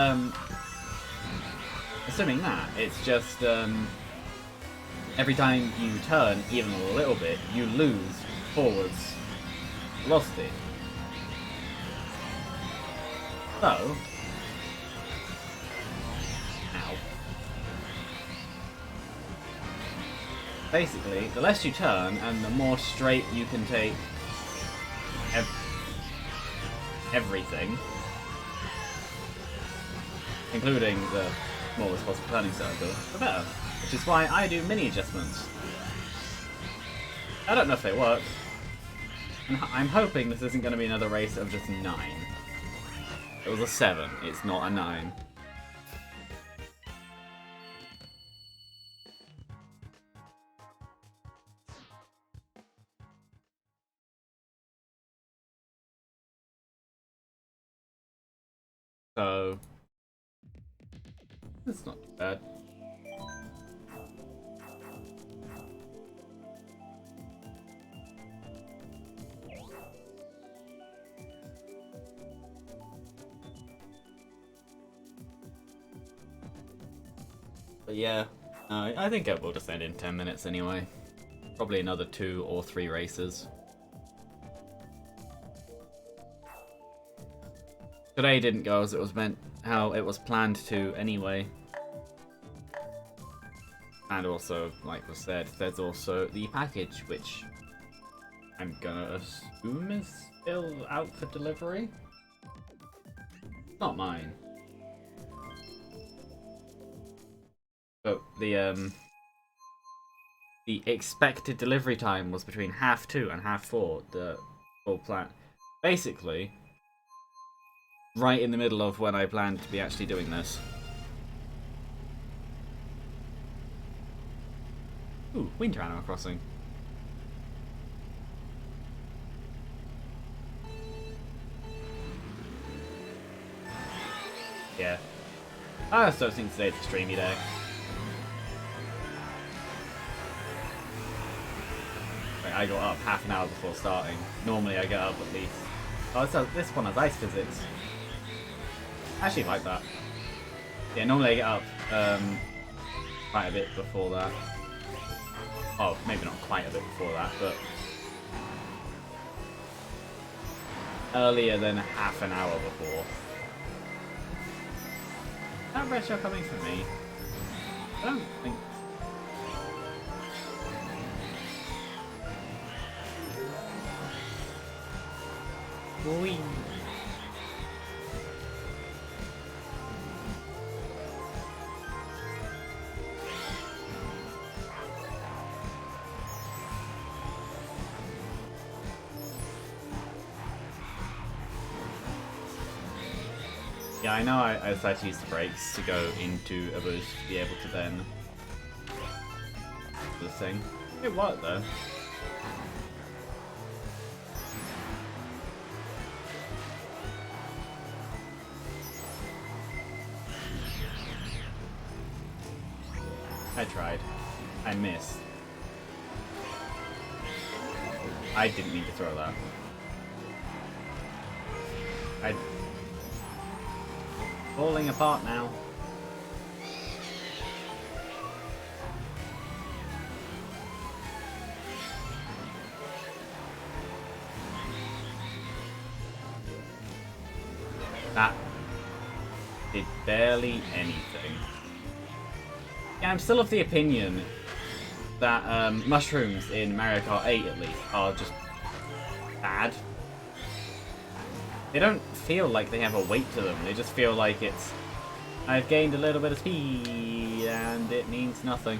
assuming that, it's just every time you turn even a little bit, you lose forwards velocity. So, ow. Basically, the less you turn and the more straight you can take everything, including the smallest possible turning circle, the better. Which is why I do mini adjustments. I don't know if they work. I'm hoping this isn't going to be another race of just 9. It was a 7, it's not a 9. So, it's not too bad. But yeah, I think it will just end in 10 minutes anyway. Probably another 2 or 3 races. Today didn't go as it was meant, how it was planned to anyway. And also, like was said, there's also the package, which I'm gonna assume is still out for delivery. Not mine. But the expected delivery time was between 2:30 and 4:30, the full plan. Basically, right in the middle of when I planned to be actually doing this. Ooh, Winter Animal Crossing. Yeah. I just don't think today's a streamy day. Like, I got up half an hour before starting. Normally I get up at least... Oh, this one has ice physics. I actually like that. Yeah, normally I get up quite a bit before that. Oh, maybe not quite a bit before that, but earlier than half an hour before. Is that red shell coming for me? I don't think... Whee! Yeah, I know I decided to use the brakes to go into a boost to be able to then do the thing. It worked though. I tried. I missed. I didn't mean to throw that. Falling apart now. That did barely anything. Yeah, I'm still of the opinion that mushrooms in Mario Kart 8 at least are just bad. They don't feel like they have a weight to them. They just feel like it's, I've gained a little bit of speed and it means nothing.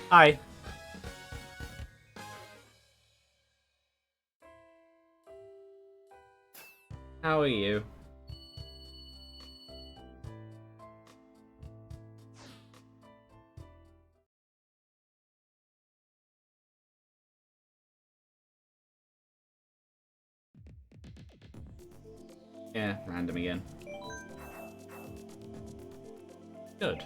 Hi. How are you? Yeah, random again. Good.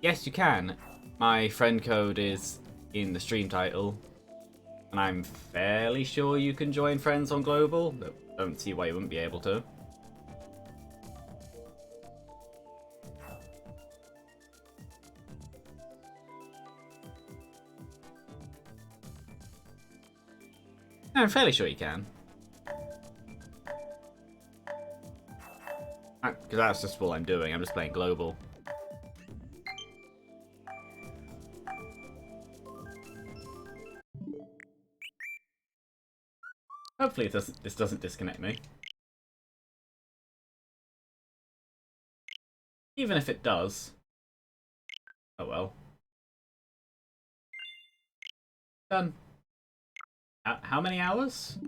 Yes, you can. My friend code is in the stream title, and I'm fairly sure you can join friends on Global. Don't see why you wouldn't be able to. I'm fairly sure you can. Because that's just all I'm doing. I'm just playing Global. Hopefully this doesn't disconnect me. Even if it does. Oh well. Done. How many hours?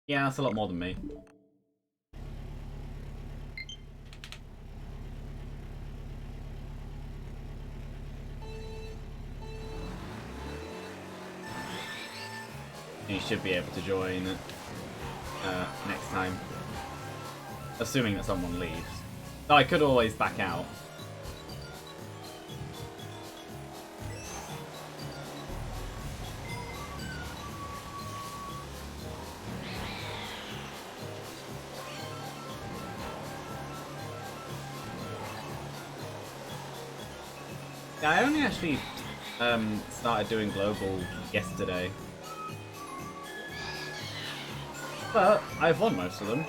Yeah, that's a lot more than me. You should be able to join next time. Assuming that someone leaves. Though I could always back out. Yeah, I only actually started doing Global yesterday. But I've won most of them.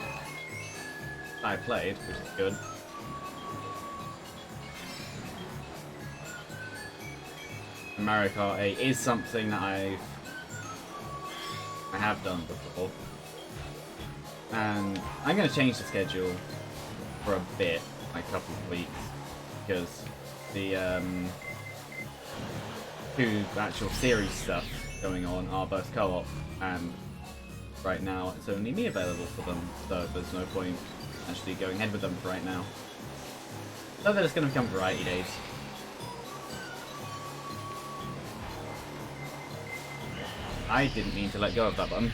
I played, which is good. Mario Kart 8 is something that I have done before. And I'm going to change the schedule for a bit, like a couple of weeks, because the two actual series stuff going on are both co-op, and right now it's only me available for them, so there's no point actually going ahead with them for right now. So they're just going to become variety days. I didn't mean to let go of that button.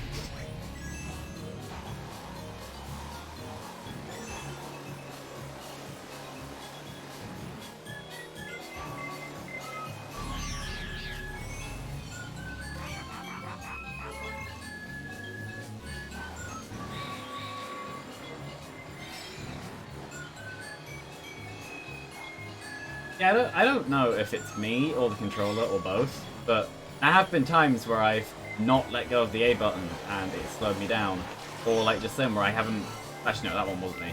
Yeah, I don't know if it's me or the controller or both, but there have been times where I've not let go of the A button and it slowed me down. Or like just then where I haven't... Actually no, that one wasn't me.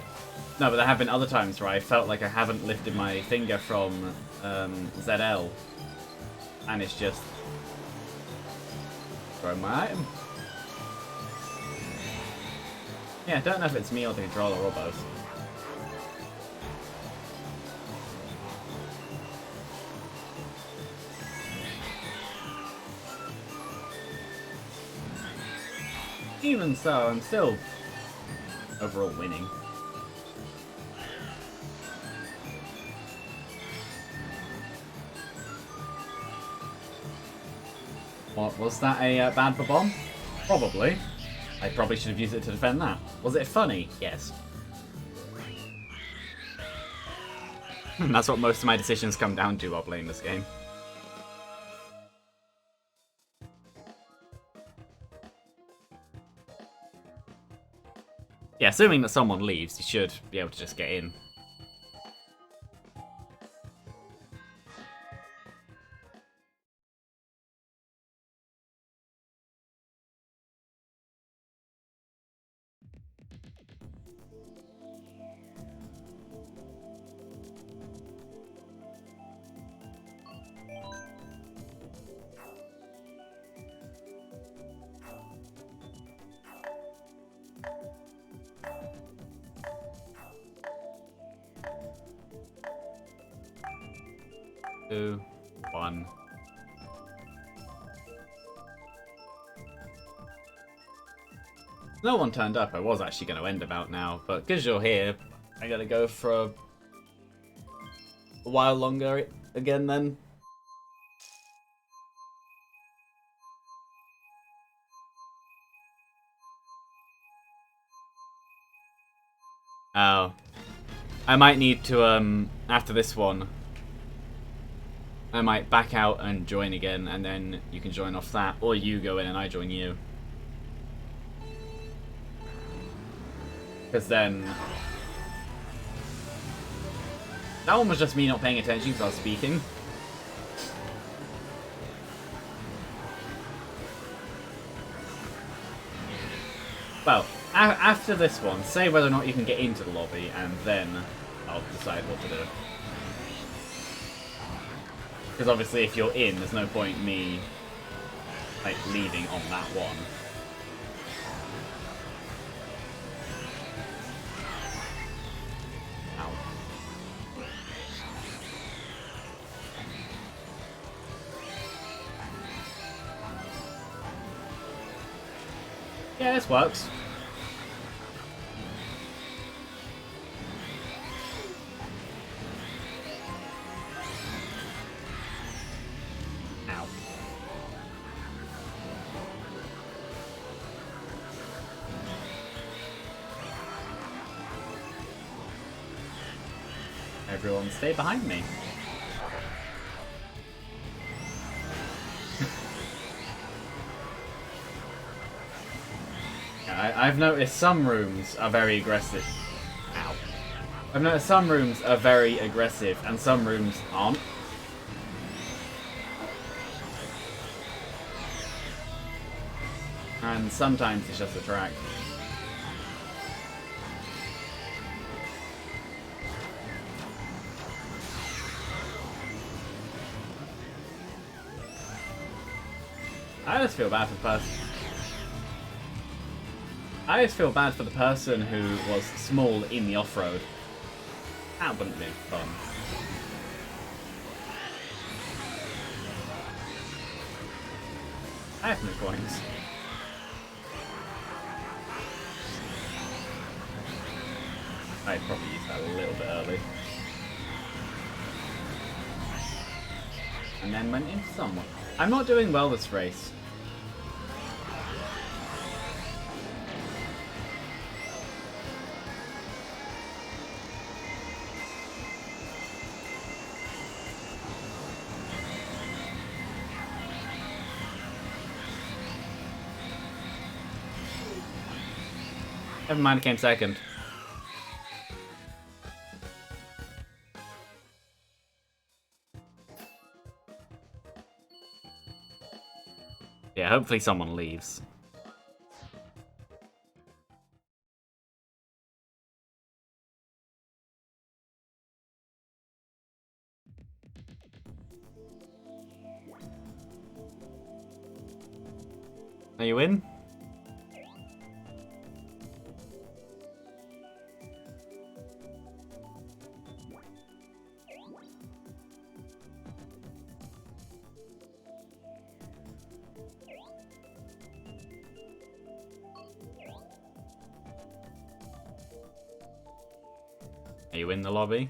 No, but there have been other times where I felt like I haven't lifted my finger from ZL. And it's just... thrown my item. Yeah, I don't know if it's me or the controller or both. Even so, I'm still overall winning. What, was that a bad bomb? Probably. I probably should have used it to defend that. Was it funny? Yes. That's what most of my decisions come down to while playing this game. assuming that someone leaves, you should be able to just get in. Two, one. No one turned up. I was actually going to end about now, but because you're here, I gotta go for a while longer again then. Oh. I might need to, after this one, I might back out and join again, and then you can join off that, or you go in and I join you. Because then... That one was just me not paying attention because I was speaking. Well, after this one, say whether or not you can get into the lobby, and then I'll decide what to do. Because obviously if you're in, there's no point me, like, leaving on that one. Ow. Yeah, this works. Ow. Everyone stay behind me. I've noticed some rooms are very aggressive. Ow. I've noticed some rooms are very aggressive and some rooms aren't. And sometimes it's just a track. I just feel bad for the person. I just feel bad for the person who was small in the off-road. That wouldn't have been fun. I have no coins. I'd probably use that a little bit early. And then went into someone. I'm not doing well this race. Never mind, I came second. Yeah, hopefully someone leaves. Are you in? Are you in the lobby?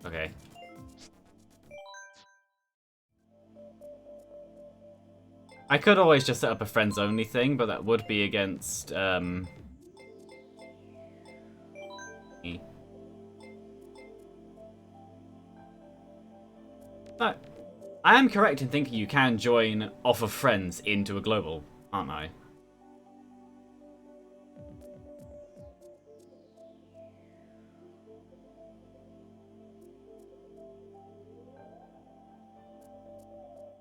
Okay. I could always just set up a friends only thing, but that would be against I am correct in thinking you can join off of friends into a global, aren't I?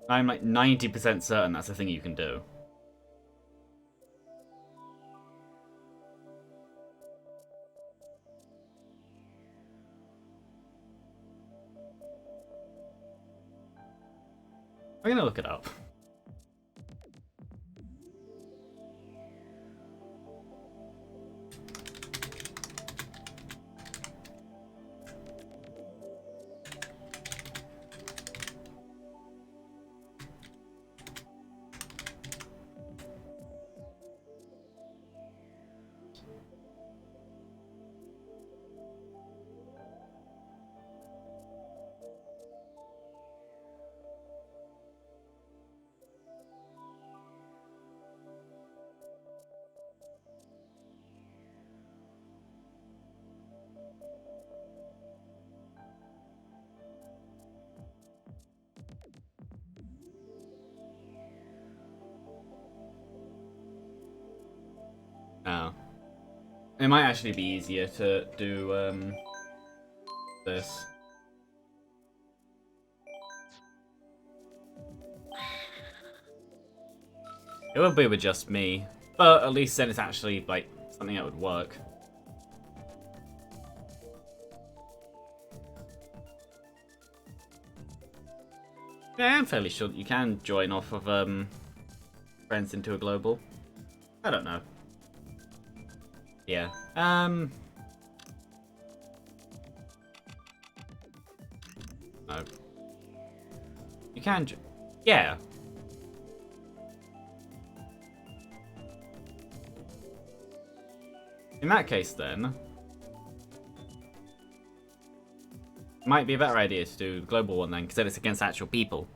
I'm like 90% certain that's a thing you can do. I'm gonna look it up. Oh. It might actually be easier to do this. It would be with just me, but at least then it's actually like something that would work. Yeah, I'm fairly sure that you can join off of friends into a global. I don't know. Yeah. No. You can. Yeah. In that case, then, might be a better idea to do the global one then, because then it's against actual people.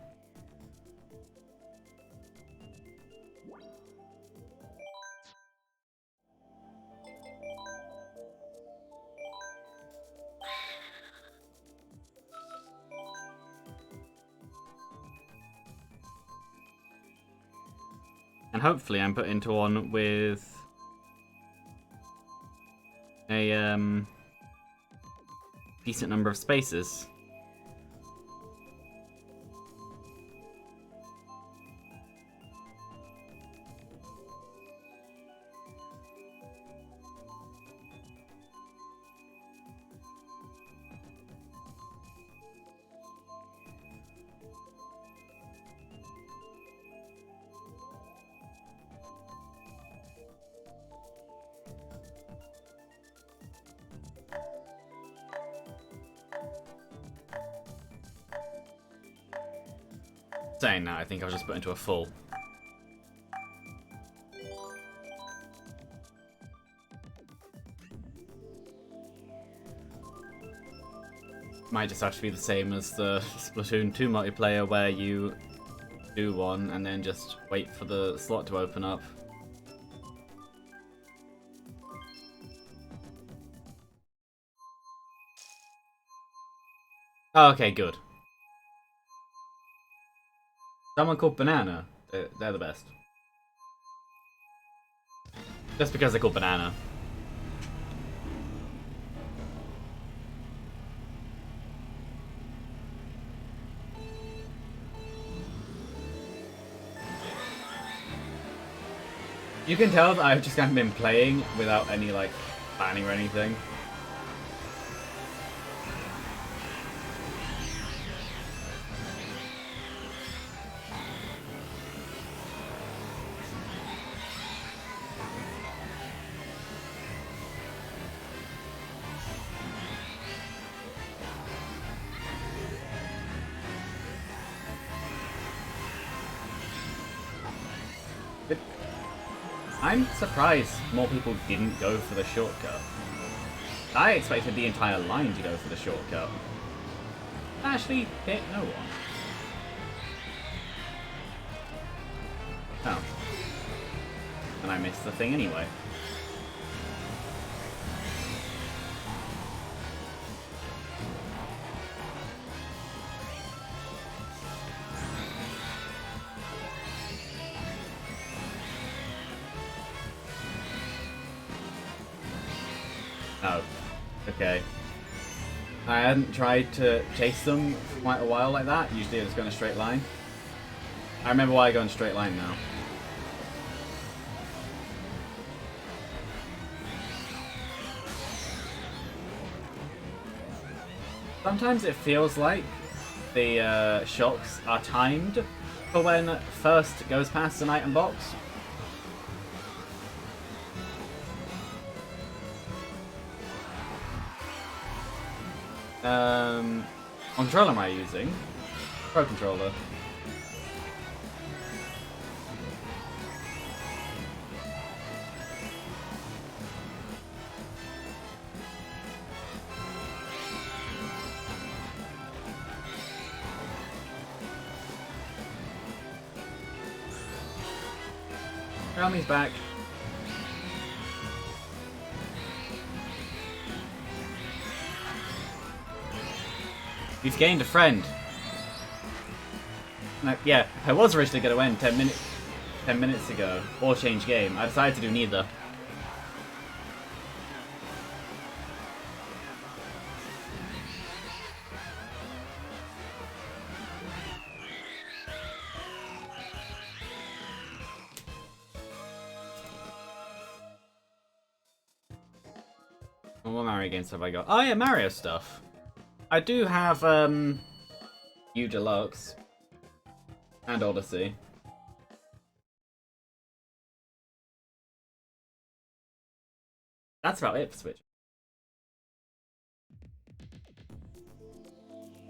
And hopefully I'm put into one with a decent number of spaces. Saying that, I think I'll just put into a full. Might just have to be the same as the Splatoon 2 multiplayer where you do one and then just wait for the slot to open up. Oh, okay, good. Someone called Banana. They're the best. Just because they're called Banana. You can tell that I've just kind of been playing without any, like, planning or anything. I'm surprised more people didn't go for the shortcut. I expected the entire line to go for the shortcut. Actually, hit no one. Oh. And I missed the thing anyway. Oh, okay. I hadn't tried to chase them for quite a while like that. Usually I just go in a straight line. I remember why I go in a straight line now. Sometimes it feels like the shocks are timed for when first goes past an item box. What controller am I using? Pro controller. Army's back. You've gained a friend. Yeah, I was originally going to end 10 minutes ago, or change game. I decided to do neither. What Mario games have I got? Oh yeah, Mario stuff. I do have U Deluxe and Odyssey. That's about it for Switch.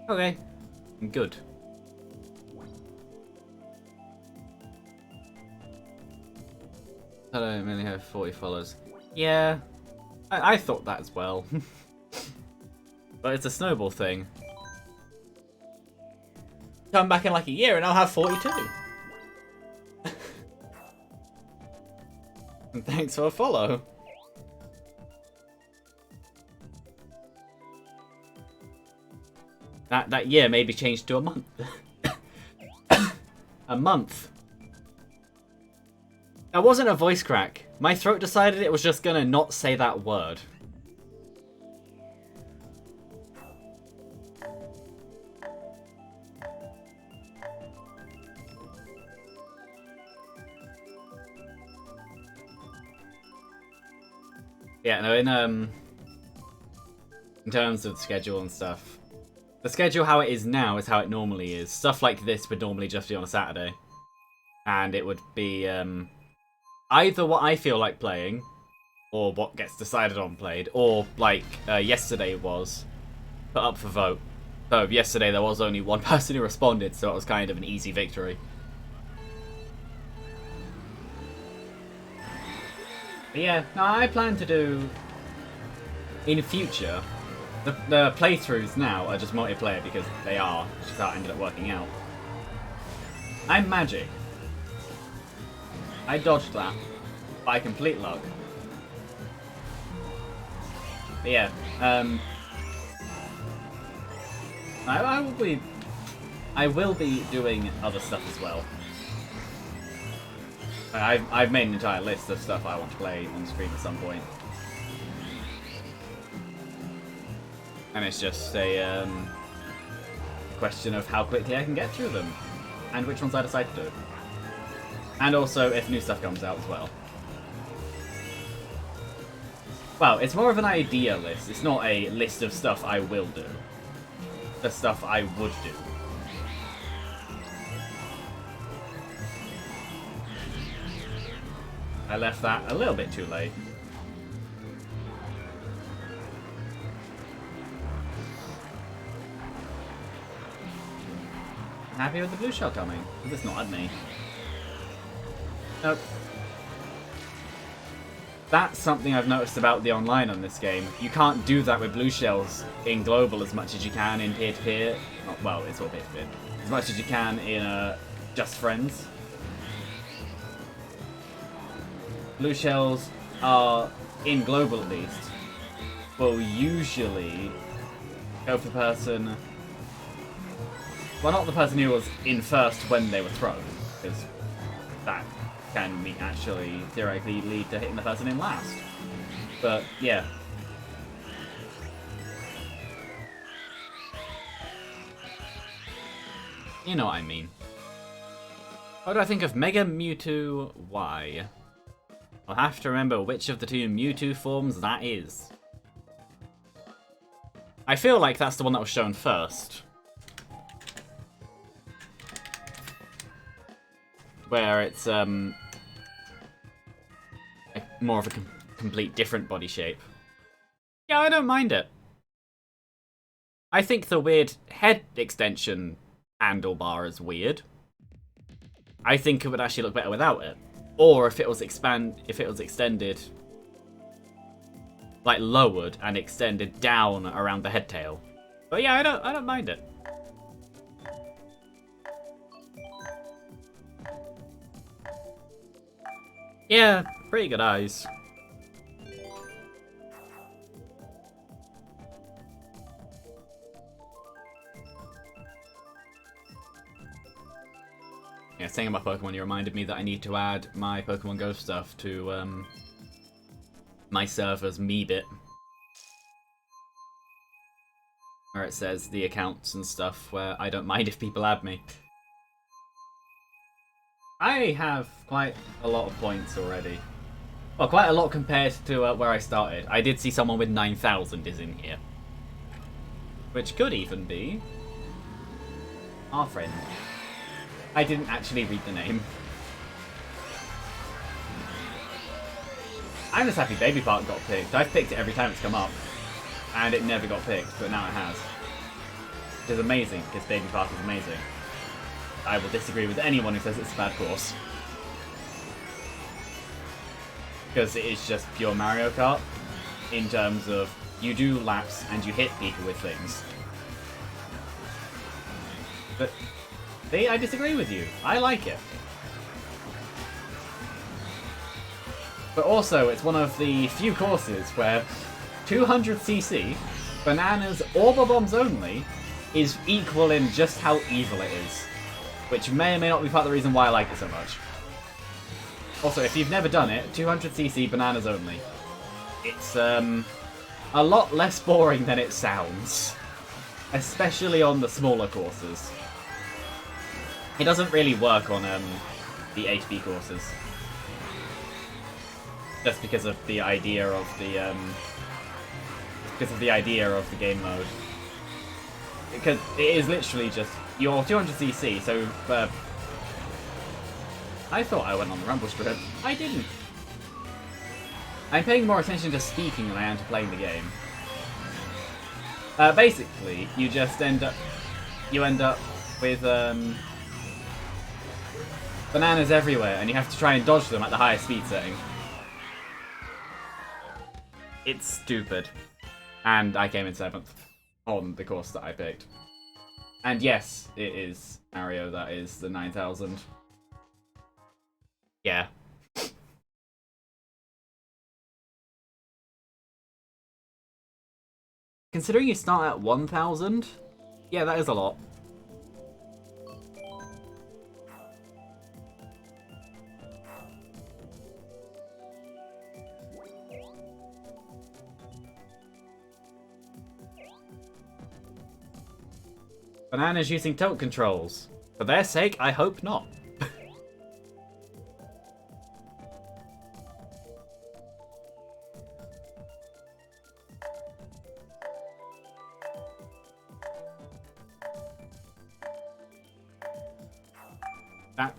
Okay, good. I don't really have 40 followers. Yeah, I thought that as well. But it's a snowball thing. Come back in like a year and I'll have 42. And thanks for a follow. That year maybe changed to a month. A month. That wasn't a voice crack. My throat decided it was just gonna not say that word. Yeah, no, in terms of the schedule and stuff, the schedule how it is now is how it normally is. Stuff like this would normally just be on a Saturday. And it would be either what I feel like playing, or what gets decided on played, or like yesterday was put up for vote. So yesterday there was only one person who responded, so it was kind of an easy victory. But yeah, no, I plan to do in future. The playthroughs now are just multiplayer because they are, which is how it ended up working out. I'm magic. I dodged that by complete luck. But yeah, I will be doing other stuff as well. I've made an entire list of stuff I want to play on stream at some point. And it's just a question of how quickly I can get through them, and which ones I decide to do. And also if new stuff comes out as well. Well, it's more of an idea list. It's not a list of stuff I will do. The stuff I would do. I left that a little bit too late. Happy with the blue shell coming? It's not at me. Nope. That's something I've noticed about the online on this game. You can't do that with blue shells in global as much as you can in peer-to-peer. Oh, well, it's all peer-to-peer. As much as you can in Just Friends. Blue shells are, in global at least, will usually go for the person... Well, not the person who was in first when they were thrown, because that can actually theoretically lead to hitting the person in last. But yeah, You know what I mean. What do I think of Mega Mewtwo Y? I'll have to remember which of the two Mewtwo forms that is. I feel like that's the one that was shown first. Where it's more of a complete different body shape. Yeah, I don't mind it. I think the weird head extension handlebar is weird. I think it would actually look better without it. Or if it was extended, like lowered and extended down around the head tail. But yeah, I don't mind it. Yeah, pretty good eyes. Yeah, saying about Pokemon, you reminded me that I need to add my Pokemon Go stuff to my server's Meebit. Where it says the accounts and stuff, where I don't mind if people add me. I have quite a lot of points already. Well, quite a lot compared to where I started. I did see someone with 9,000 is in here. Which could even be our friend. I didn't actually read the name. I'm just happy Baby Park got picked. I've picked it every time it's come up. And it never got picked, but now it has. Which is amazing, because Baby Park is amazing. I will disagree with anyone who says it's a bad course. Because it is just pure Mario Kart, in terms of you do laps and you hit people with things. But I disagree with you. I like it. But also, it's one of the few courses where 200cc, bananas or bombs only, is equal in just how evil it is. Which may or may not be part of the reason why I like it so much. Also, if you've never done it, 200cc bananas only. It's a lot less boring than it sounds. Especially on the smaller courses. It doesn't really work on the 8B courses. Just because of the idea of the game mode. Because it is literally just your 200cc, so I thought I went on the rumble strip. I didn't. I'm paying more attention to speaking than I am to playing the game. Basically, you just end up with bananas everywhere, and you have to try and dodge them at the highest speed setting. It's stupid. And I came in 7th on the course that I picked. And yes, it is Mario that is the 9,000. Yeah. Considering you start at 1,000, yeah, that is a lot. Banana's using tilt controls. For their sake, I hope not.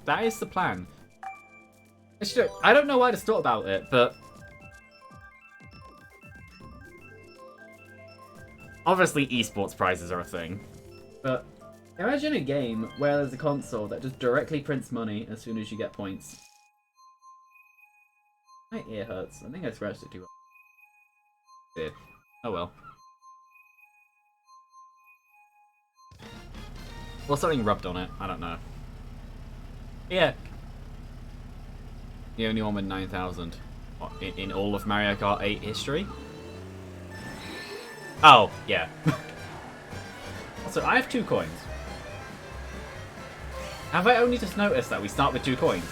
That is the plan. Actually, I don't know why I just thought about it, but obviously esports prizes are a thing. But imagine a game where there's a console that just directly prints money as soon as you get points. My ear hurts. I think I scratched it too hard. Yeah. Oh well. Well, something rubbed on it. I don't know. Yeah. The only one with 9,000 in all of Mario Kart 8 history. Oh, yeah. Also, I have 2 coins. Have I only just noticed that we start with 2 coins?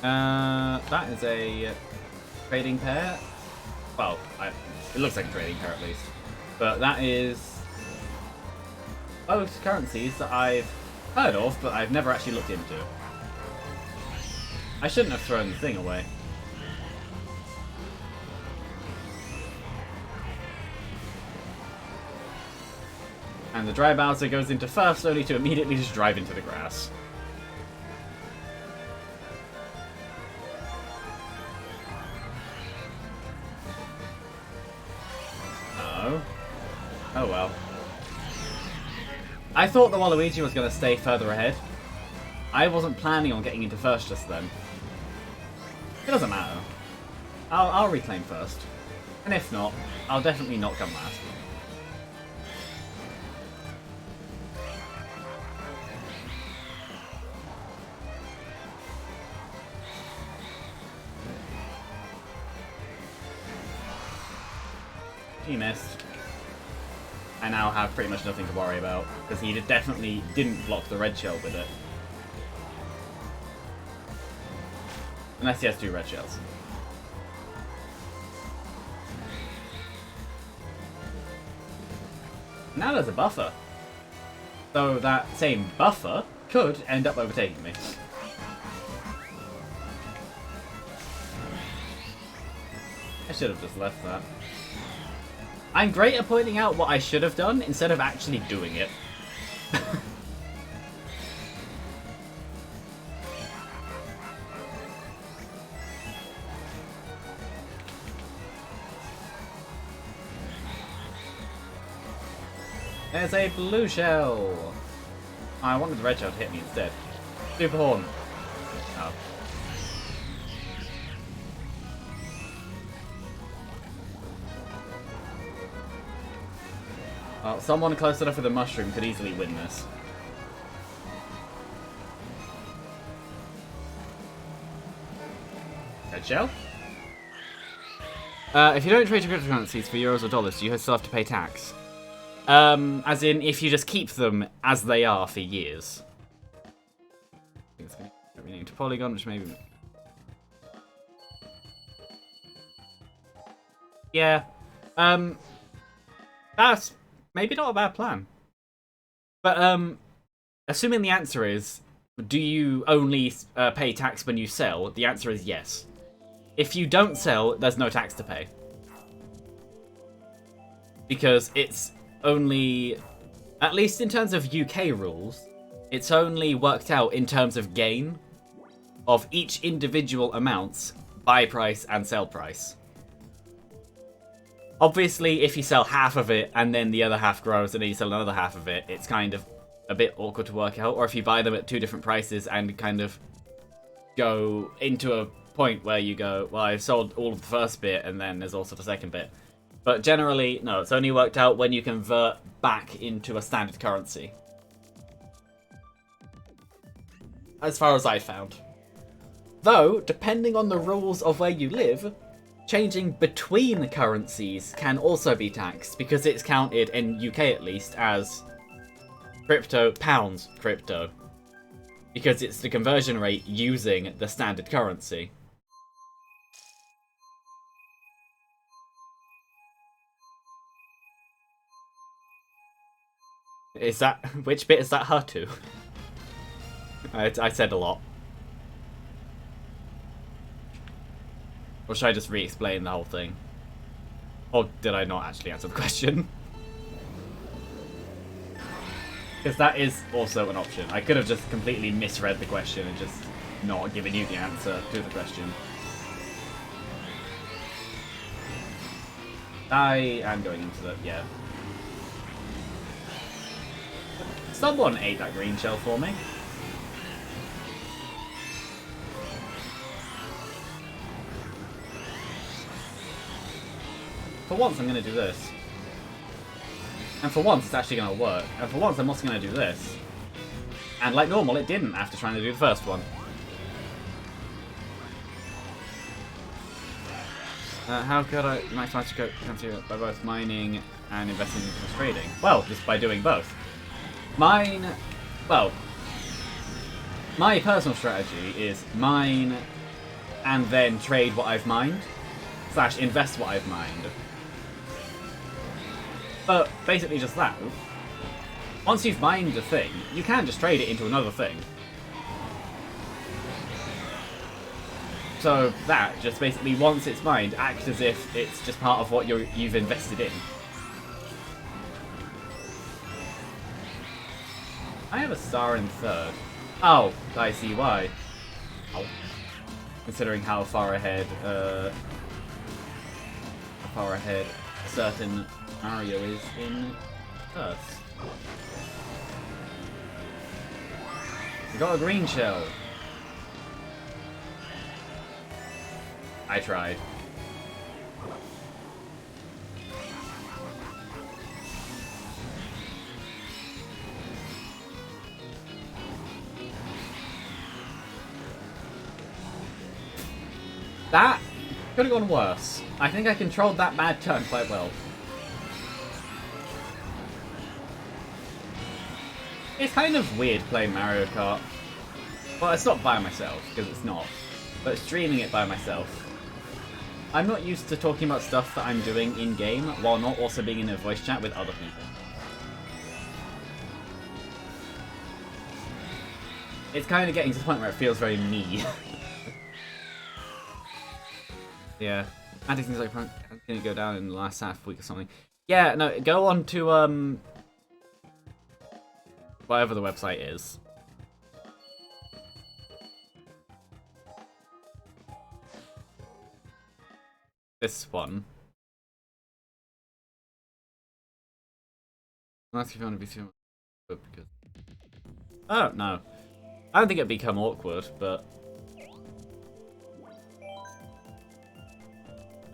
That is a trading pair. Well, it looks like a trading pair at least. But that is both currencies that I've heard of, but I've never actually looked into. I shouldn't have thrown the thing away. And the dry Bowser goes into first, only to immediately just drive into the grass. Oh. Oh well. I thought the Waluigi was going to stay further ahead. I wasn't planning on getting into first just then. It doesn't matter. I'll reclaim first. And if not, I'll definitely not come last. He missed. I now have pretty much nothing to worry about, because he definitely didn't block the red shell with it. Unless he has 2 red shells. Now there's a buffer. So that same buffer could end up overtaking me. I should have just left that. I'm great at pointing out what I should have done instead of actually doing it. There's a blue shell! I wanted the red shell to hit me instead. Super horn. Oh. Well, someone close enough with a mushroom could easily win this. Red shell? If you don't trade your cryptocurrencies for euros or dollars, you still have to pay tax. As in, if you just keep them as they are for years. I think it's going to be renamed to Polygon, which maybe... Yeah. That's maybe not a bad plan. But, assuming the answer is, do you only pay tax when you sell? The answer is yes. If you don't sell, there's no tax to pay. Because it's only, at least in terms of UK rules, it's only worked out in terms of gain of each individual amounts, buy price and sell price. Obviously, if you sell half of it and then the other half grows and then you sell another half of it, it's kind of a bit awkward to work out. Or if you buy them at 2 different prices and kind of go into a point where you go, well, I've sold all of the first bit and then there's also the second bit. But generally, no, it's only worked out when you convert back into a standard currency. As far as I found. Though, depending on the rules of where you live, changing between currencies can also be taxed, because it's counted, in UK at least, as crypto, pounds crypto. Because it's the conversion rate using the standard currency. Is that... which bit is that her to? I said a lot. Or should I just re-explain the whole thing? Or did I not actually answer the question? Because that is also an option. I could have just completely misread the question and just not given you the answer to the question. I am going into the... yeah. Someone ate that green shell for me. For once, I'm going to do this. And for once, it's actually going to work. And for once, I'm also going to do this. And like normal, it didn't after trying to do the first one. How could I maximize to by both mining and investing in trading? Well, just by doing both. Well, my personal strategy is mine and then trade what I've mined, / invest what I've mined. But basically just that. Once you've mined a thing, you can just trade it into another thing. So that just basically, once it's mined, acts as if it's just part of what you've invested in. I have a star in third. Oh, I see why. Ow. Considering how far ahead certain Mario is in Earth. We got a green shell. I tried. That could have gone worse. I think I controlled that bad turn quite well. It's kind of weird playing Mario Kart. Well, it's not by myself, because it's not. But streaming it by myself. I'm not used to talking about stuff that I'm doing in-game, while not also being in a voice chat with other people. It's kind of getting to the point where it feels very me. Yeah. I think things like I'm gonna go down in the last half week or something. Yeah, no, go on to whatever the website is. This one. Ask if you want to be too awkward because I don't know. I don't think it'd become awkward, but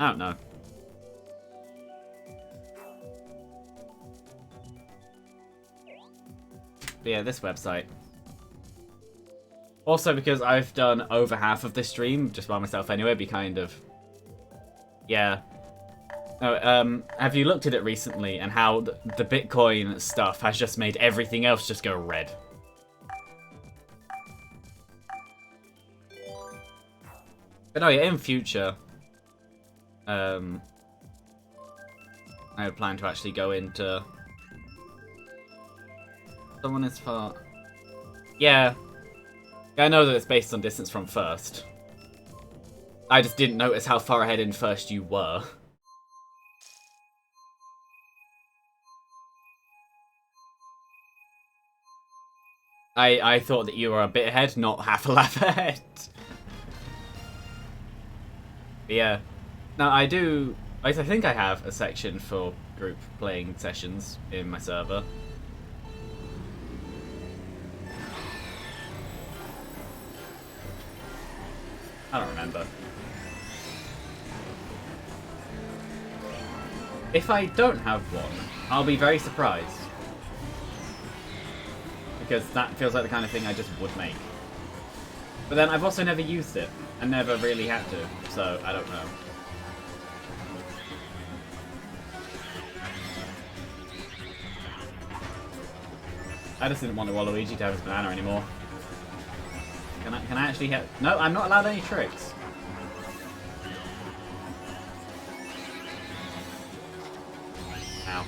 I don't know. But yeah, this website. Also because I've done over half of this stream just by myself anyway, it'd be kind of... Yeah. Oh, have you looked at it recently and how the Bitcoin stuff has just made everything else just go red? But no, yeah, in future, I would plan to actually go into someone as far. Yeah, I know that it's based on distance from first. I just didn't notice how far ahead in first you were. I thought that you were a bit ahead, not half a lap ahead. But yeah. Now, I think I have a section for group playing sessions in my server. I don't remember. If I don't have one, I'll be very surprised. Because that feels like the kind of thing I just would make. But then I've also never used it, and never really had to, so I don't know. I just didn't want Waluigi to have his banana anymore. Can I actually hit? No, I'm not allowed any tricks. Ow.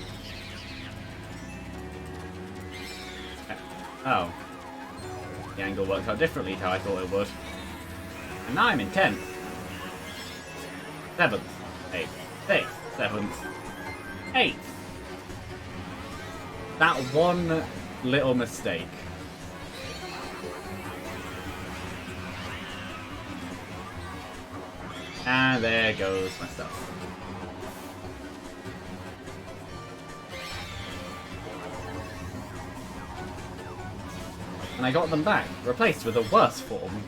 Oh. The angle worked out differently to how I thought it would. And now I'm in 10th. 7th. 8th. 6th. 7th. 8th. That one little mistake. And there goes my stuff. And I got them back, replaced with a worse form.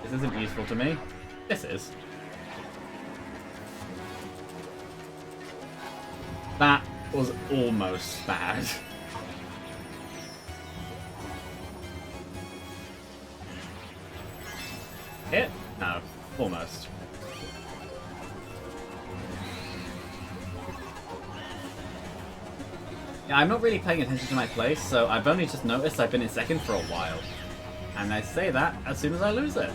This isn't useful to me. This is. That was almost bad. Hit? No. Almost. Yeah, I'm not really paying attention to my place, so I've only just noticed I've been in second for a while. And I say that as soon as I lose it.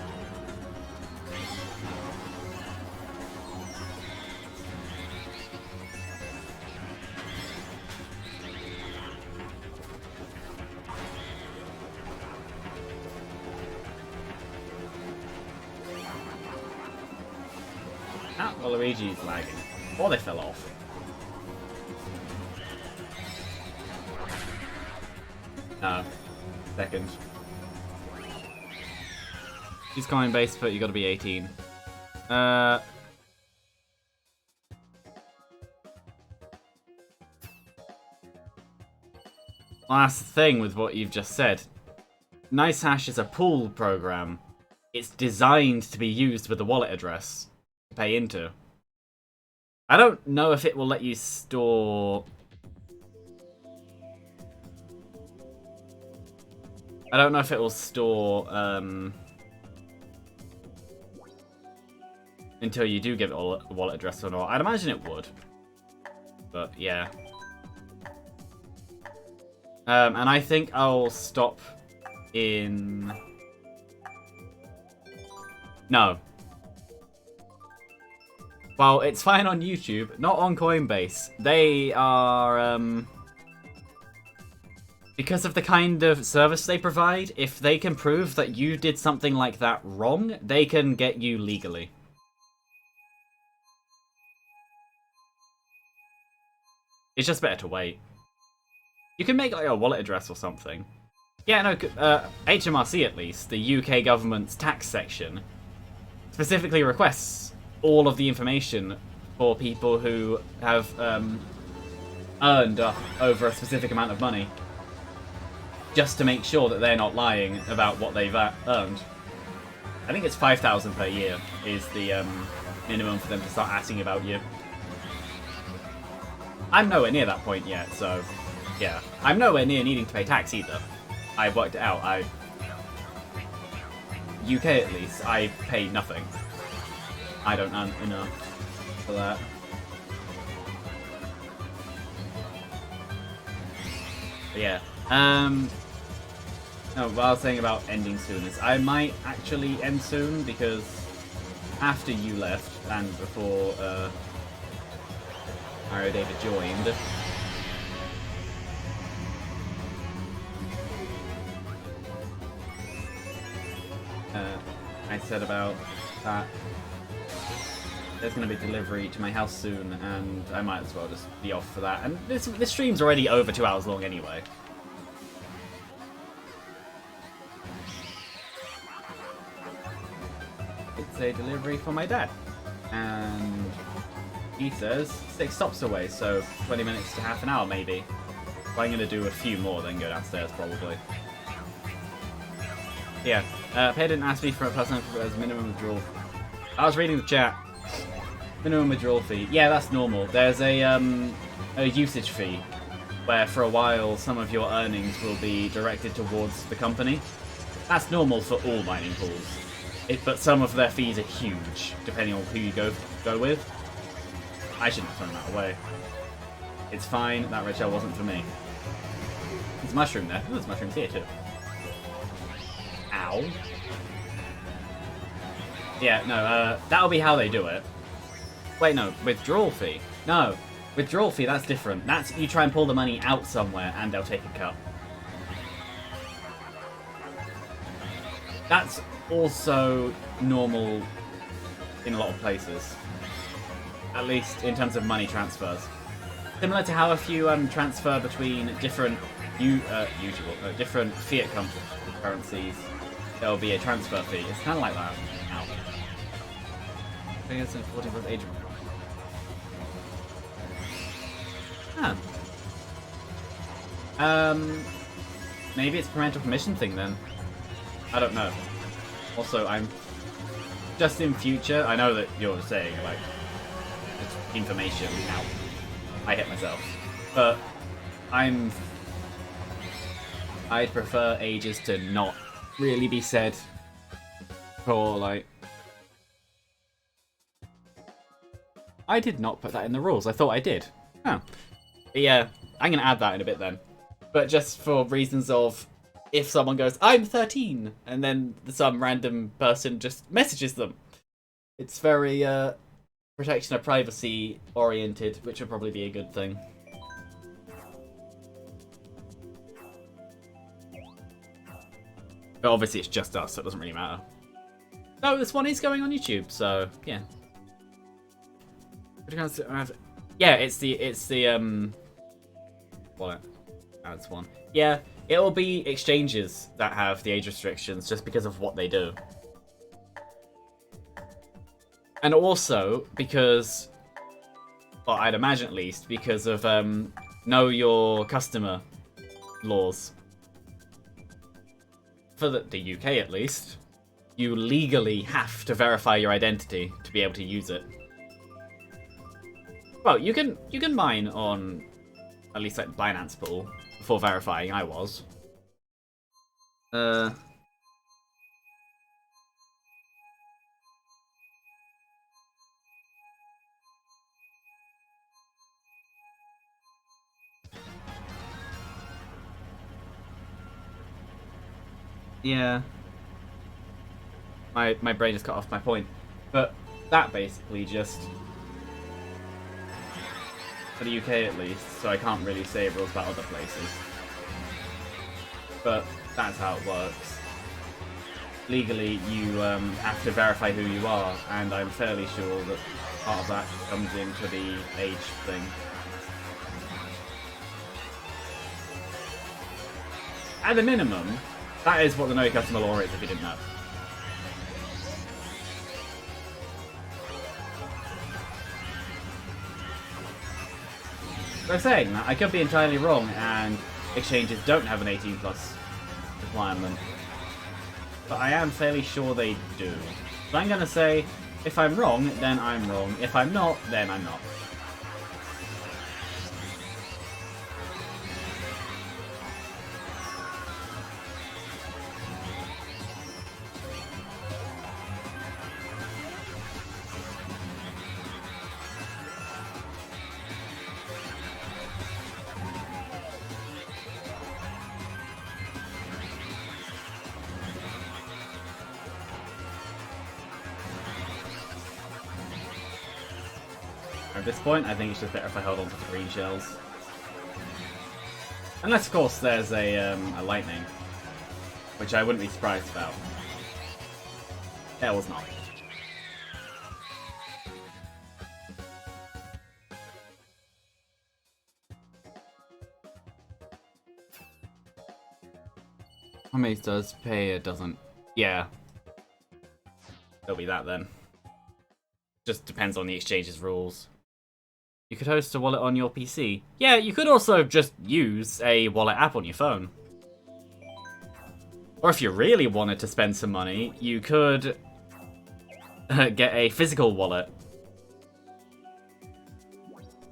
Ah, Waluigi's lagging. Or they fell off. No. Second. He's coming base, but you gotta be 18. Last thing with what you've just said. NiceHash is a pool program. It's designed to be used with a wallet address to pay into. I don't know if it will let you store... I don't know if it will store, until you do give it a wallet address or not. I'd imagine it would. But, yeah. And I think I'll stop in... No. Well, it's fine on YouTube, not on Coinbase. They are, because of the kind of service they provide, if they can prove that you did something like that wrong, they can get you legally. It's just better to wait. You can make like a wallet address or something. Yeah, no, HMRC at least, the UK government's tax section, specifically requests all of the information for people who have earned over a specific amount of money, just to make sure that they're not lying about what they've earned. I think it's 5,000 per year is the minimum for them to start asking about you. I'm nowhere near that point yet, so yeah. I'm nowhere near needing to pay tax either. I've worked it out. UK at least, I pay nothing. I don't earn enough for that. But yeah. No, what I was saying about ending soon is I might actually end soon because after you left and before Mario David joined, I said about that there's going to be delivery to my house soon, and I might as well just be off for that. And this stream's already over 2 hours long anyway. It's a delivery for my dad, and he says 6 stops away, so 20 minutes to half an hour maybe. So I'm going to do a few more, then go downstairs probably. Yeah, Pay didn't ask me for a person as minimum withdrawal. I was reading the chat. Minimum withdrawal fee. Yeah, that's normal. There's a usage fee, where for a while some of your earnings will be directed towards the company. That's normal for all mining pools. But some of their fees are huge, depending on who you go with. I shouldn't have thrown that away. It's fine, that red shell wasn't for me. There's a mushroom there. Ooh, there's mushrooms here too. Ow. Yeah, no, that'll be how they do it. Wait, no, withdrawal fee. No, withdrawal fee, that's different. That's, you try and pull the money out somewhere and they'll take a cut. That's also normal in a lot of places. At least in terms of money transfers. Similar to how if you transfer between different different fiat currencies, there'll be a transfer fee. It's kind of like that. Ow. I think it's in 40 plus age. Maybe it's parental permission thing then. I don't know. Also, I'm just in future. I know that you're saying like it's information now. I hit myself, but I'd prefer ages to not really be said for like. I did not put that in the rules. I thought I did. Oh. But yeah, I'm gonna add that in a bit then. But just for reasons of if someone goes, I'm 13, and then some random person just messages them. It's very protection of privacy oriented, which would probably be a good thing. But obviously it's just us, so it doesn't really matter. No, this one is going on YouTube, so yeah. Yeah, it's the wallet ads one. Yeah, it'll be exchanges that have the age restrictions just because of what they do. And also because, well, I'd imagine at least, because of know your customer laws. For the UK at least, you legally have to verify your identity to be able to use it. Well, you can mine on at least like Binance Pool before verifying. I was. Yeah. My brain just cut off my point. But that basically just, for the UK at least, so I can't really say rules about other places. But that's how it works. Legally, you have to verify who you are, and I'm fairly sure that part of that comes into the age thing. At the minimum, that is what the Know Your Customer law is if you didn't know. So I'm saying that I could be entirely wrong, and exchanges don't have an 18+ requirement. But I am fairly sure they do. So I'm gonna say, if I'm wrong, then I'm wrong. If I'm not, then I'm not. At this point, I think it's just better if I hold on to the green shells. Unless, of course, there's a lightning, which I wouldn't be surprised about. There was not. Amaze does, pay doesn't. Yeah. It'll be that then. Just depends on the exchange's rules. You could host a wallet on your PC. Yeah, you could also just use a wallet app on your phone. Or if you really wanted to spend some money, you could get a physical wallet.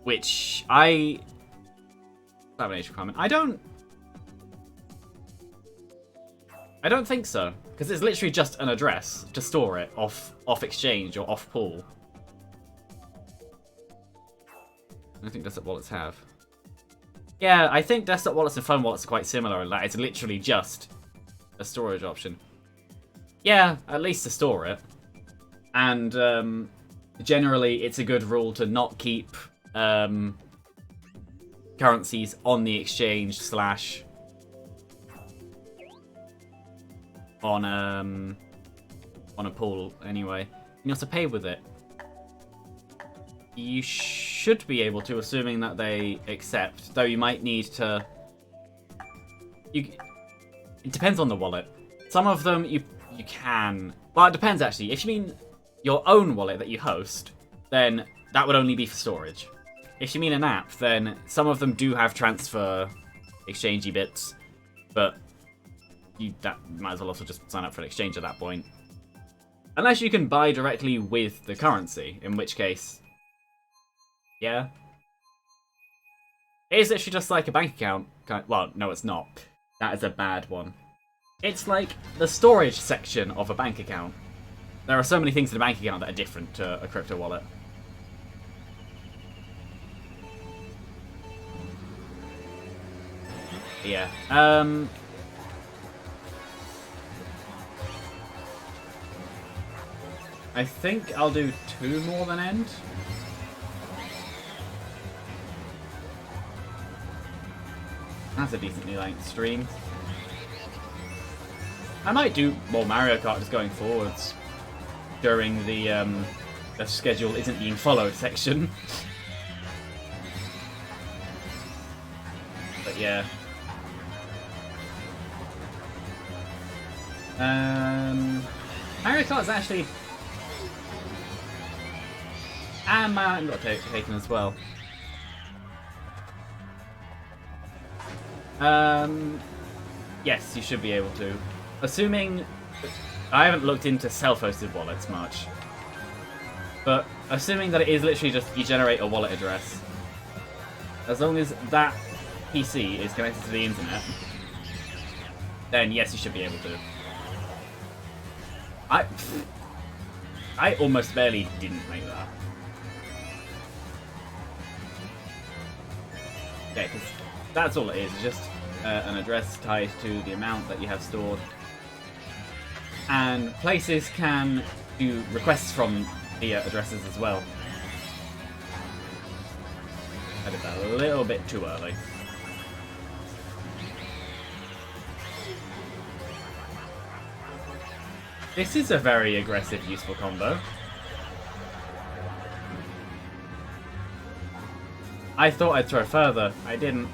Which I have an age requirement. I don't think so, because it's literally just an address to store it off exchange or off pool. I think desktop wallets have. Yeah, I think desktop wallets and phone wallets are quite similar in that it's literally just a storage option. Yeah, at least to store it. And generally, it's a good rule to not keep currencies on the exchange / on a pool anyway. You have to pay with it. You should be able to, assuming that they accept, though you might need to... It depends on the wallet. Some of them you can... Well, it depends actually. If you mean your own wallet that you host, then that would only be for storage. If you mean an app, then some of them do have transfer exchangey bits, but that might as well also just sign up for an exchange at that point. Unless you can buy directly with the currency, in which case... Yeah. It is literally just like a bank account. Well, no, it's not. That is a bad one. It's like the storage section of a bank account. There are so many things in a bank account that are different to a crypto wallet. Yeah. I think I'll do 2 more than end. That's a decently length stream. I might do more Mario Kart just going forwards during the schedule isn't being followed section. But yeah. Mario Kart's actually... And my item got taken as well. Yes, you should be able to. Assuming... I haven't looked into self-hosted wallets much. But assuming that it is literally just you generate a wallet address. As long as that PC is connected to the internet, then yes, you should be able to. I almost barely didn't make that. Yeah, because that's all it is. It's just an address tied to the amount that you have stored. And places can do requests from the addresses as well. I did that a little bit too early. This is a very aggressive, useful combo. I thought I'd throw further. I didn't.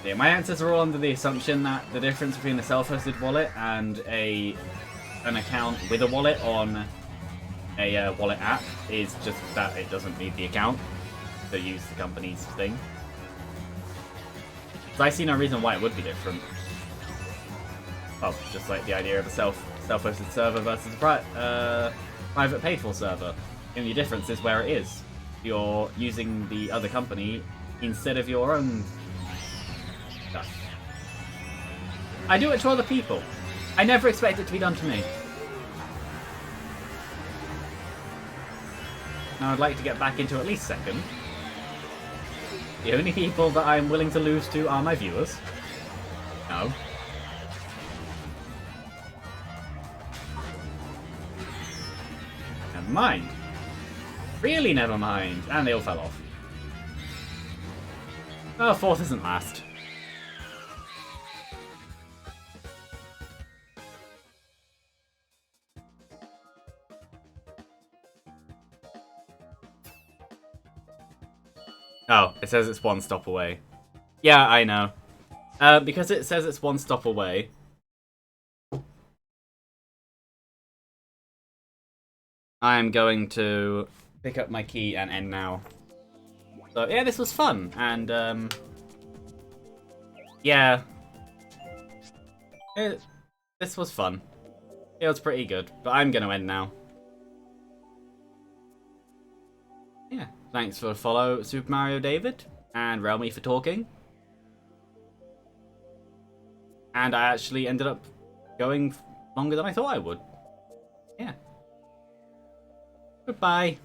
Yeah, my answers are all under the assumption that the difference between a self-hosted wallet and an account with a wallet on a wallet app is just that it doesn't need the account to use the company's thing. So I see no reason why it would be different. Well, just like the idea of a self-hosted server versus a private paid-for server. The only difference is where it is. You're using the other company instead of your own stuff. I do it to other people. I never expect it to be done to me. Now I'd like to get back into at least second. The only people that I'm willing to lose to are my viewers. No. Never mind. Really never mind. And they all fell off. Oh, fourth isn't last. Oh, it says it's 1 stop away. Yeah, I know. Because it says it's 1 stop away. I am going to pick up my key and end now. So yeah, this was fun, and yeah, this was fun. It was pretty good, but I'm gonna end now. Yeah, thanks for the follow, Super Mario David, and Realmy for talking. And I actually ended up going longer than I thought I would. Yeah. Goodbye.